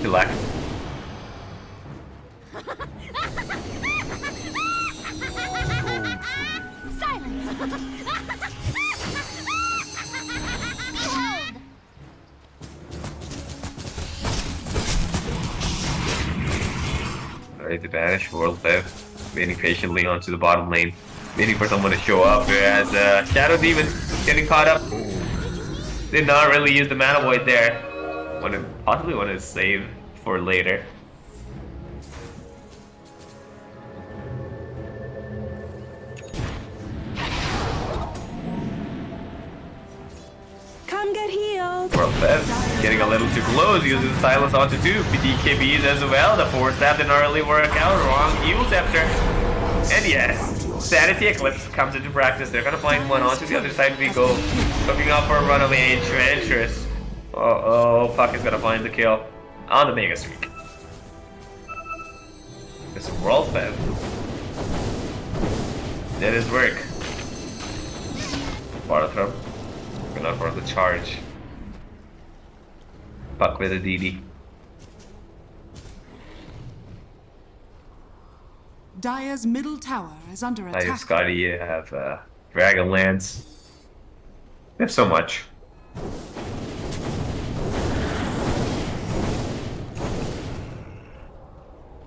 Good luck. Silence. Alright, the banish world live, waiting patiently onto the bottom lane, waiting for someone to show up, whereas Shadow Demon getting caught up. Did not really use the mana void there. Possibly want to save for later. Come get healed. World Fest getting a little too close, uses silence onto two BDKBs as well. The force stab did not really work out. Wrong heal scepter. And yes, Sanity Eclipse comes into practice. They're gonna find one onto the other side. We go looking out for a runaway Enchantress. Oh, Puck is gonna find the kill on the Mega Streak. This World Fest did his work. Water throw. Going out for the charge. Puck with a DD. Dire's middle tower is under I attack. Scotty have Dragonlance. They have so much.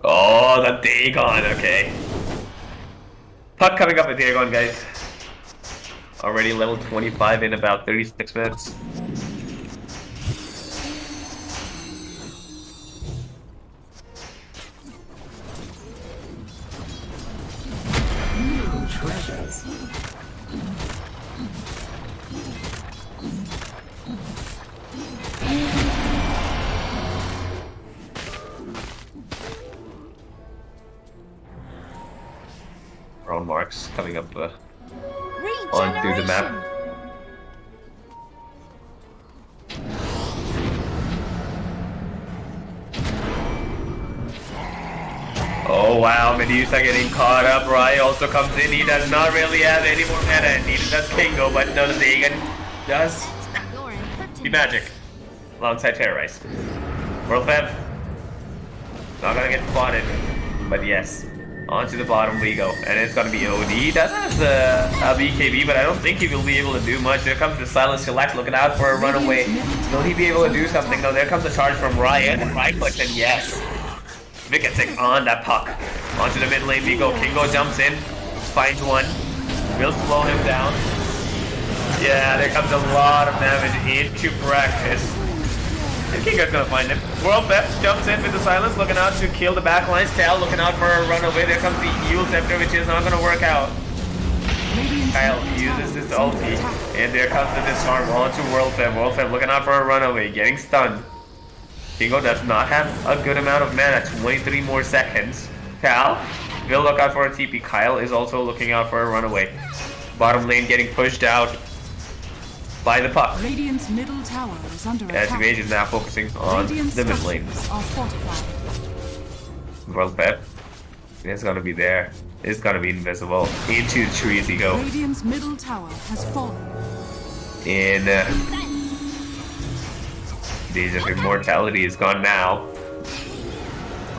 Oh, the Dagon, okay. Puck coming up with Dagon, guys. Already level 25 in about 36 minutes. New treasures. Round marks coming up on through the map. Oh wow, Medusa getting caught up. Rai also comes in. He does not really have any more mana. Neither does Kingo, but no, the Dagon does the magic alongside Terrorize. World Feb. Not gonna get spotted, but yes. Onto the bottom we go, and it's gonna be OD. He does have the BKB, but I don't think he will be able to do much. There comes the Silent Select looking out for a runaway. Will he be able to do something? No, there comes the charge from Riot, and right clicks, and yes. Vikensik on that Puck. Onto the mid lane we go. Kingo jumps in. Finds one. Will slow him down. Yeah, there comes a lot of damage into practice. And Kingo's gonna find him. World Theft jumps in with the silence, looking out to kill the backlines. Tal looking out for a runaway. There comes the Eul Scepter, which is not gonna work out. Kyle uses his ulti, and there comes the disarm onto World Theft. World Theft looking out for a runaway, getting stunned. Kingo does not have a good amount of mana, 23 more seconds. Tal will look out for a TP. Kyle is also looking out for a runaway. Bottom lane getting pushed out by the puck. Radiant's middle tower is under As attack. Mage is now focusing on Radiant the mid lane. structures are fortified. World Pep. It's gonna be there. It's gonna be invisible. Into the trees he go. Radiant's middle tower has fallen. And Days of Immortality is gone now.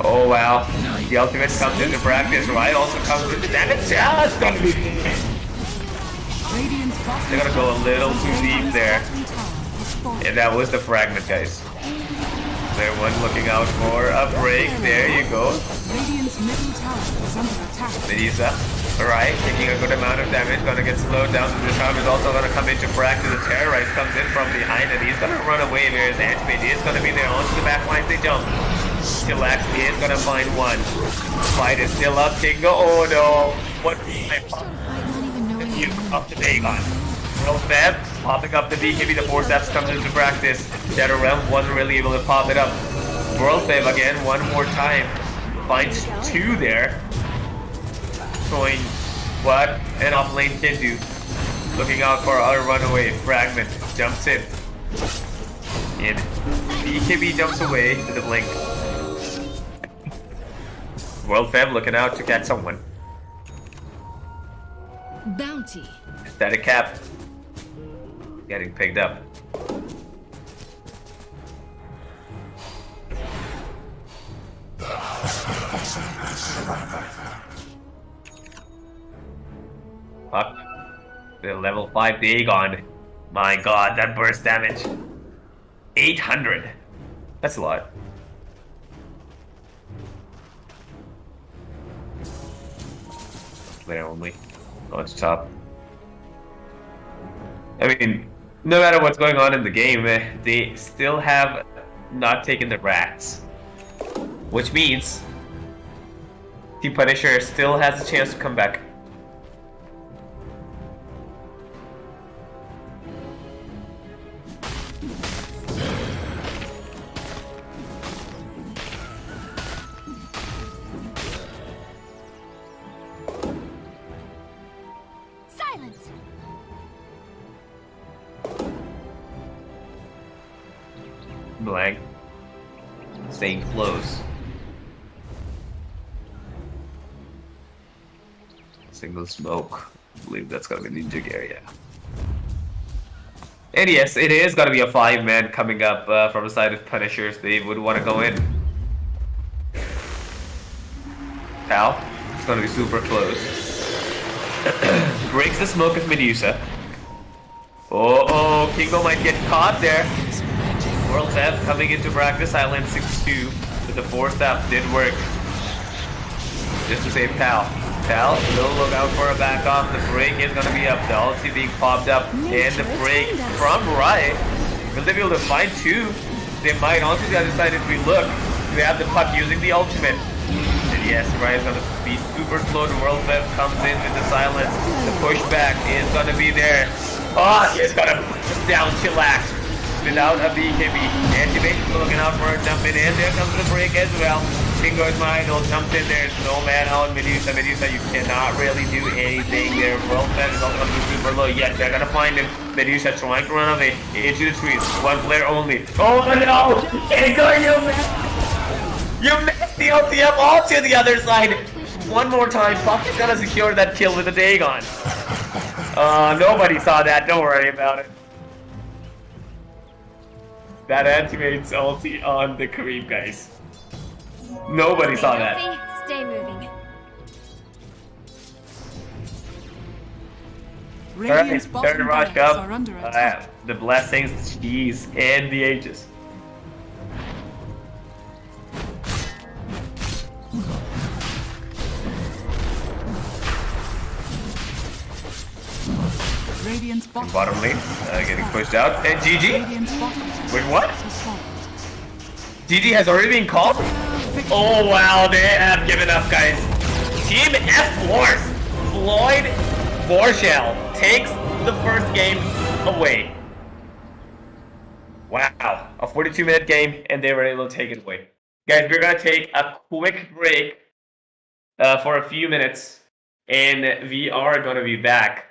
Oh wow. The ultimate comes into practice. Riot also comes into damage. Yeah, it's gonna be. Radiant's bottom They're gonna go a little too tower deep there. is fortified. And that was the fragment, guys. Everyone looking out for a break. There you go. Radiant's middle tower is under attack. Medusa. Alright, taking a good amount of damage. Gonna get slowed down. The disarm is also gonna come into practice. The Terrorize comes in from behind and he's gonna run away. Whereas Antimate is gonna be there. Onto the back lines they jump. Chillax is gonna find one. Fight is still up. Kingo. Oh no. What up the Dagon. World Fab popping up the BKB. The forceps comes into practice. Shadow Realm wasn't really able to pop it up. World Fab again one more time. Finds two there. Showing what an off lane can do. Looking out for our runaway. Fragment jumps in. And BKB jumps away to the blink. World Fab looking out to catch someone. Bounty. Static cap. Getting picked up. Fuck. The level 5 Dagon. My god, that burst damage. 800. That's a lot. There only. On top. I mean, no matter what's going on in the game, they still have not taken the rats. Which means the Punisher still has a chance to come back. Silence. Blank. Staying close. Single smoke. I believe that's gonna be the jig area. And yes, it is gonna be a 5-man coming up from the side of Punishers. They would want to go in. Pal, it's gonna be super close. Breaks the smoke of Medusa. Oh, Kingo might get caught there. World Theft coming into practice. Island 6-2 with the 4-staff did work. Just to save Pal. Pal will look out for a back off. The break is going to be up. The ulti being popped up. And the break from Riot. Will they be able to find two? They might. Onto the other side if we look. We have the puck using the ultimate. And yes, Riot's going to be super slow. The World Theft comes in with the silence. The pushback is going to be there. Oh, he's going to push us down. Chillax. Without a BKB. Antimate looking out for a jump in, and there comes the break as well. Kingo is my idol, jumps in, there's no man on Medusa. Medusa, you cannot really do anything there. World Fed is also going to be super low. Yes, they're going to find him. Medusa trying to run away into the trees. One player only. Oh no! Kingo, you missed the LTM all to the other side. One more time, Puck is going to secure that kill with a Dagon. Nobody saw that, don't worry about it. That activates ulti on the creep, guys. Nobody saw that. Stay moving. Radiant's Alright, bottom turn rush barracks up. are under attack. The blessings, cheese, and the ages. Radiant's In bottom bottom lane, getting pushed out. And GG? Radiant's bottom Wait, what? has fallen. GG has already been called? Oh wow, they have given up, guys. Team F Wars. Floyd Vorshell takes the first game away. Wow, a 42-minute game, and they were able to take it away. Guys, we're gonna take a quick break for a few minutes, and we are gonna be back.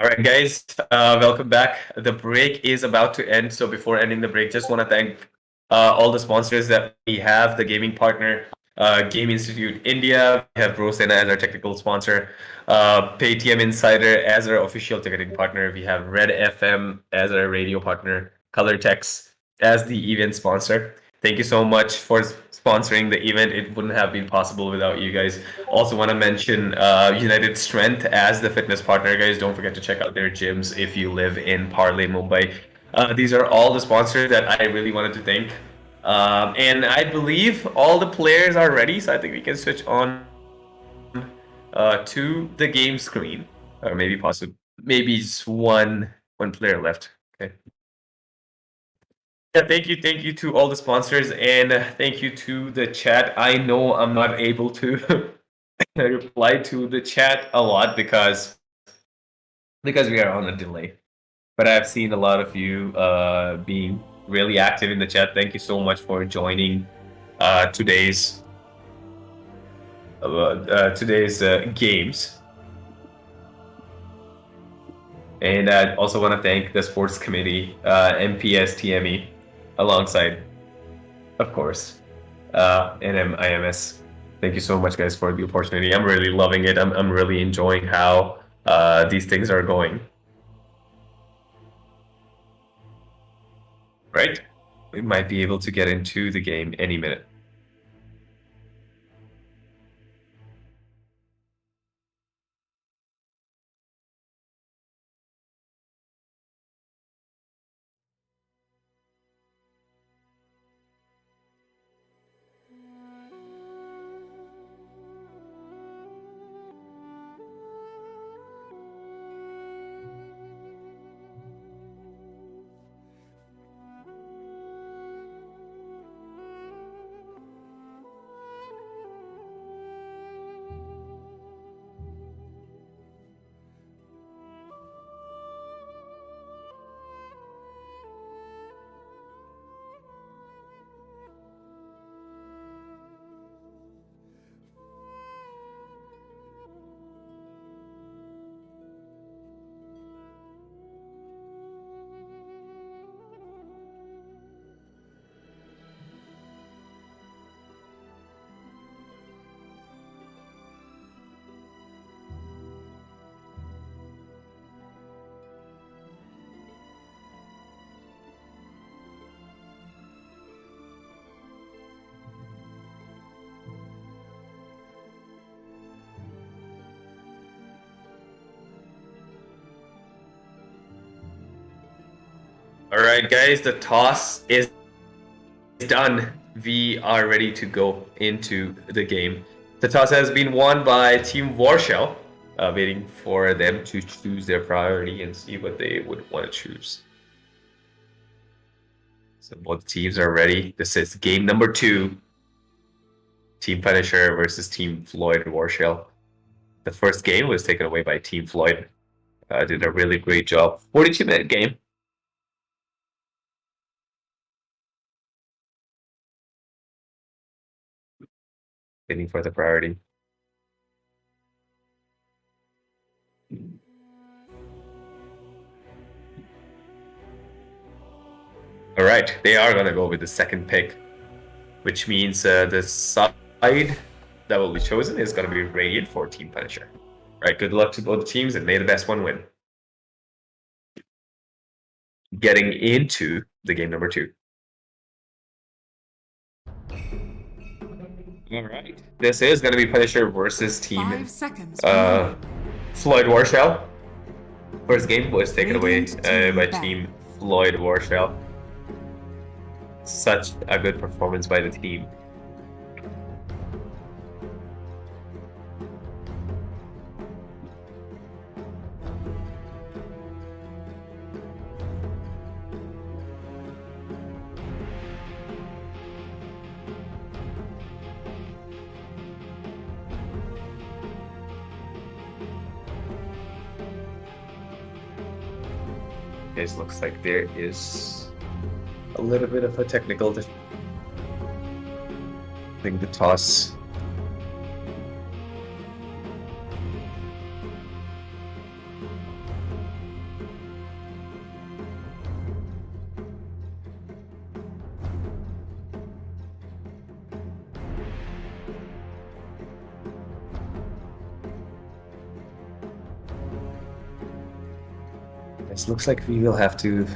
All right, guys, welcome back. The break is about to end. So before ending the break, just want to thank all the sponsors that we have, the gaming partner, Game Institute India. We have Brosena as our technical sponsor, Paytm Insider as our official ticketing partner. We have Red FM as our radio partner, ColorTex as the event sponsor. Thank you so much for sponsoring the event. It wouldn't have been possible without you guys. Also want to mention United Strength as the fitness partner, guys. Don't forget to check out their gyms if you live in Parle, Mumbai. These are all the sponsors that I really wanted to thank. And I believe all the players are ready, so I think we can switch on to the game screen. Or maybe maybe just one player left. Okay. Yeah, thank you to all the sponsors, and thank you to the chat. I know I'm not able to reply to the chat a lot because we are on a delay. But I've seen a lot of you being really active in the chat. Thank you so much for joining today's games. And I also want to thank the sports committee, MPS TME, alongside, of course, NMIMS. Thank you so much, guys, for the opportunity. I'm really loving it. I'm really enjoying how these things are going. Right? We might be able to get into the game any minute. All right, guys, the toss is done. We are ready to go into the game. The toss has been won by Team Warshell, waiting for them to choose their priority and see what they would want to choose. So both teams are ready. This is game number 2. Team Punisher versus Team Floyd Warshell. The first game was taken away by Team Floyd. Did a really great job. 42-minute game. Waiting for the priority. All right, they are going to go with the second pick, which means the side that will be chosen is going to be Radiant for Team Punisher. All right, good luck to both teams, and may the best one win. Getting into the game number 2. All right, this is going to be Punisher versus Team 5 seconds. Floyd Warshell. First game was taken away by Team Floyd Warshell. Such a good performance by the team. Guys, looks like there is a little bit of a technical I think the toss. This looks like we will have to.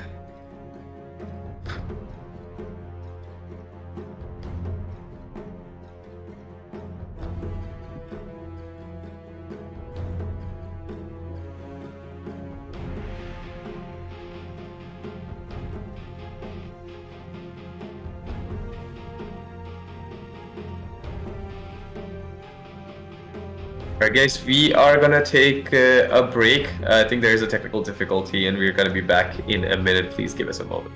Alright guys, we are gonna take a break. I think there is a technical difficulty and we're gonna be back in a minute. Please give us a moment.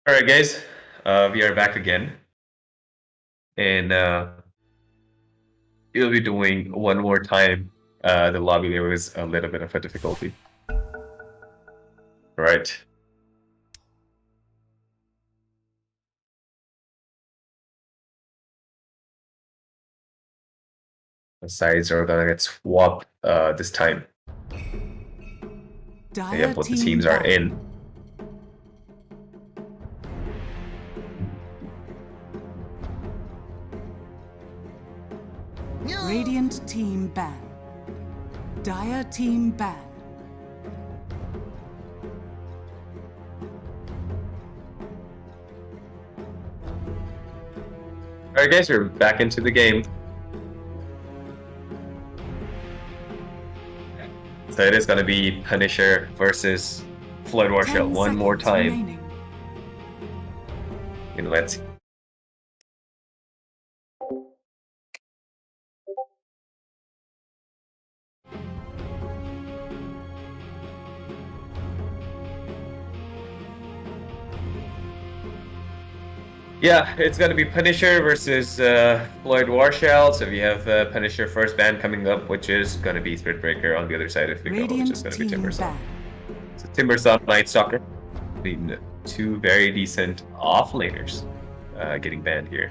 Alright guys, we are back again. And we'll be doing one more time. The lobby there was a little bit of a difficulty. Right. The sides are gonna get swapped this time. Yeah, both the teams are in. Radiant team ban. Dire team ban. Alright guys, we're back into the game. So it is gonna be Punisher versus Flood Warshell one more time. Remaining. And let's Yeah, it's gonna be Punisher versus Floyd Warshell. So we have Punisher first ban coming up, which is gonna be Spiritbreaker on the other side of the go, which is gonna be Timbersaw. So Timbersaw, Night Stalker, being two very decent off laners getting banned here.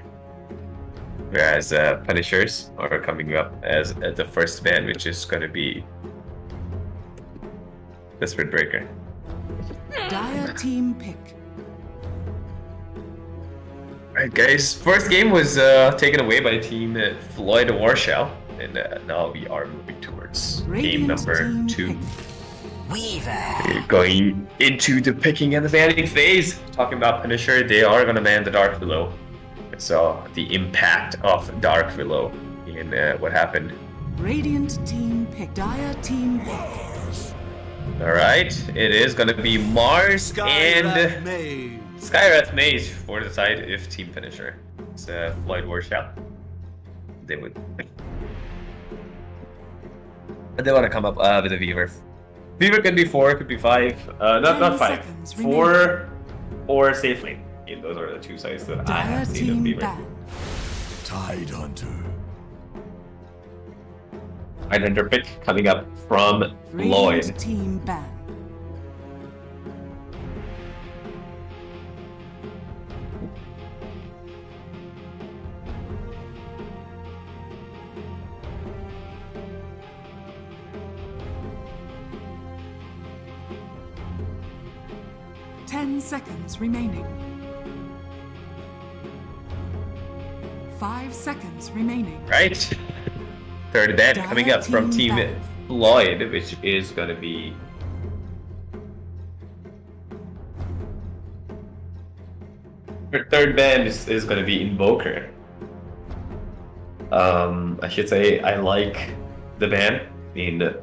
Whereas Punishers are coming up as the first ban, which is gonna be the Spiritbreaker. Dire team pick. Alright guys, first game was taken away by team Floyd Warshell, and now we are moving towards game number 2. We're going into the picking and the banning phase. Talking about Punisher, they are going to ban the Dark Below. So the impact of Dark Below in what happened. Radiant team pick. Dire team pick. Alright, it is going to be Mars and Skywrath Maze for the side if Team Punisher. It's Floyd Warshell. They would. They want to come up with a Weaver. Weaver could be 4, could be 5. Not 5. 4 or Safe Lane. Yeah, those are the two sides that I have seen of Weaver. Tidehunter. Tidehunter pick coming up from Floyd. Radiant team ban. Seconds remaining. 5 seconds remaining. Right. Third ban coming up from Team Floyd, which is going to be third ban is going to be Invoker. I should say I like the ban. I mean,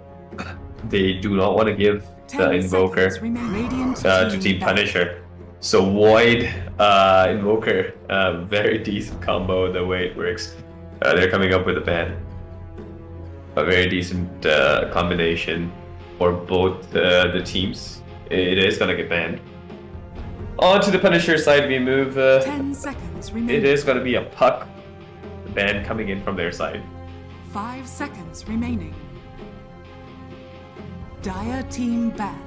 they do not want to give the Invoker to Team Punisher. So Void, Invoker, very decent combo the way it works. They're coming up with a ban. A very decent combination for both the teams. It is gonna get banned. On to the Punisher side we move. 10 seconds remaining. It is gonna be a Puck ban coming in from their side. 5 seconds remaining. Dire team ban.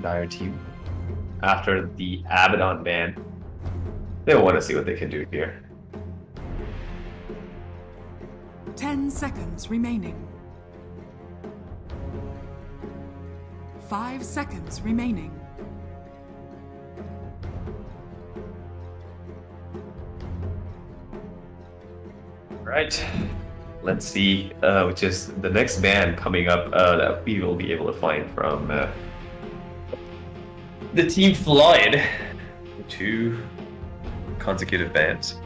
Dire team. After the Abaddon ban, they want to see what they can do here. 10 seconds remaining. 5 seconds remaining. Right, let's see which is the next ban coming up that we will be able to find from the Team Floyd. 2 consecutive bans.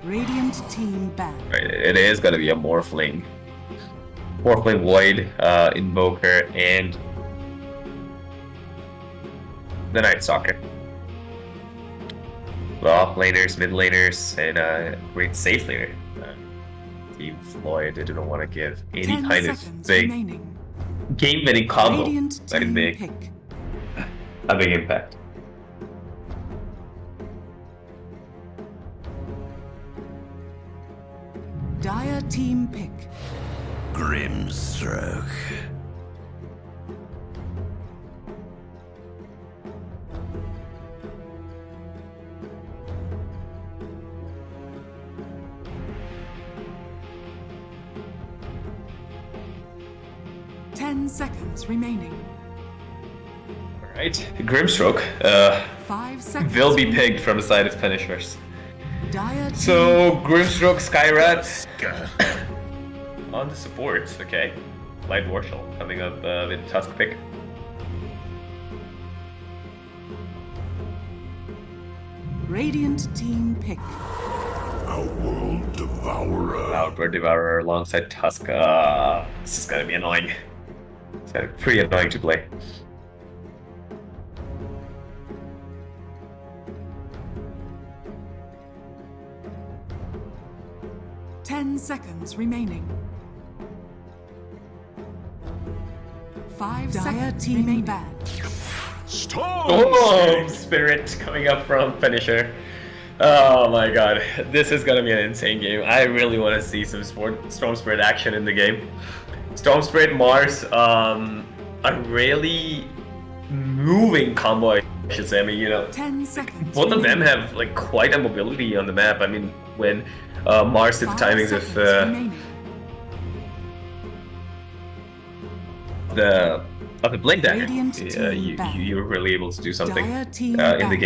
Radiant team ban. Right, it is going to be a Morphling. Morphling Void, Invoker, and the Night Stalker. Off laners, mid laners, and a great safe laner. Team Floyd, they don't want to give any kind of big game-winning combo that can make a big impact. Dire team pick. Grimstroke. Seconds remaining. Alright, Grimstroke 5 seconds will be picked from the side of Punishers. Dire so Grimstroke, Skyrat on the supports, okay. Light Warshell coming up with Tusk pick. Radiant team pick. Outworld Devourer. Outworld Devourer alongside Tusk. This is gonna be annoying. It's gonna be pretty annoying to play. Ten seconds remaining. 5 seconds remaining. Bad. Storm Spirit coming up from Finisher. Oh my god, this is gonna be an insane game. I really want to see some Storm Spirit action in the game. Storm Spirit, Mars, a really moving combo, I should say. I mean, you know, 10 seconds both of them remaining. have like quite a mobility on the map. I mean, when Mars did the 5 timings seconds remaining. of the blink dagger, Radiant team back. you were really able to do something Dire team in the back. game.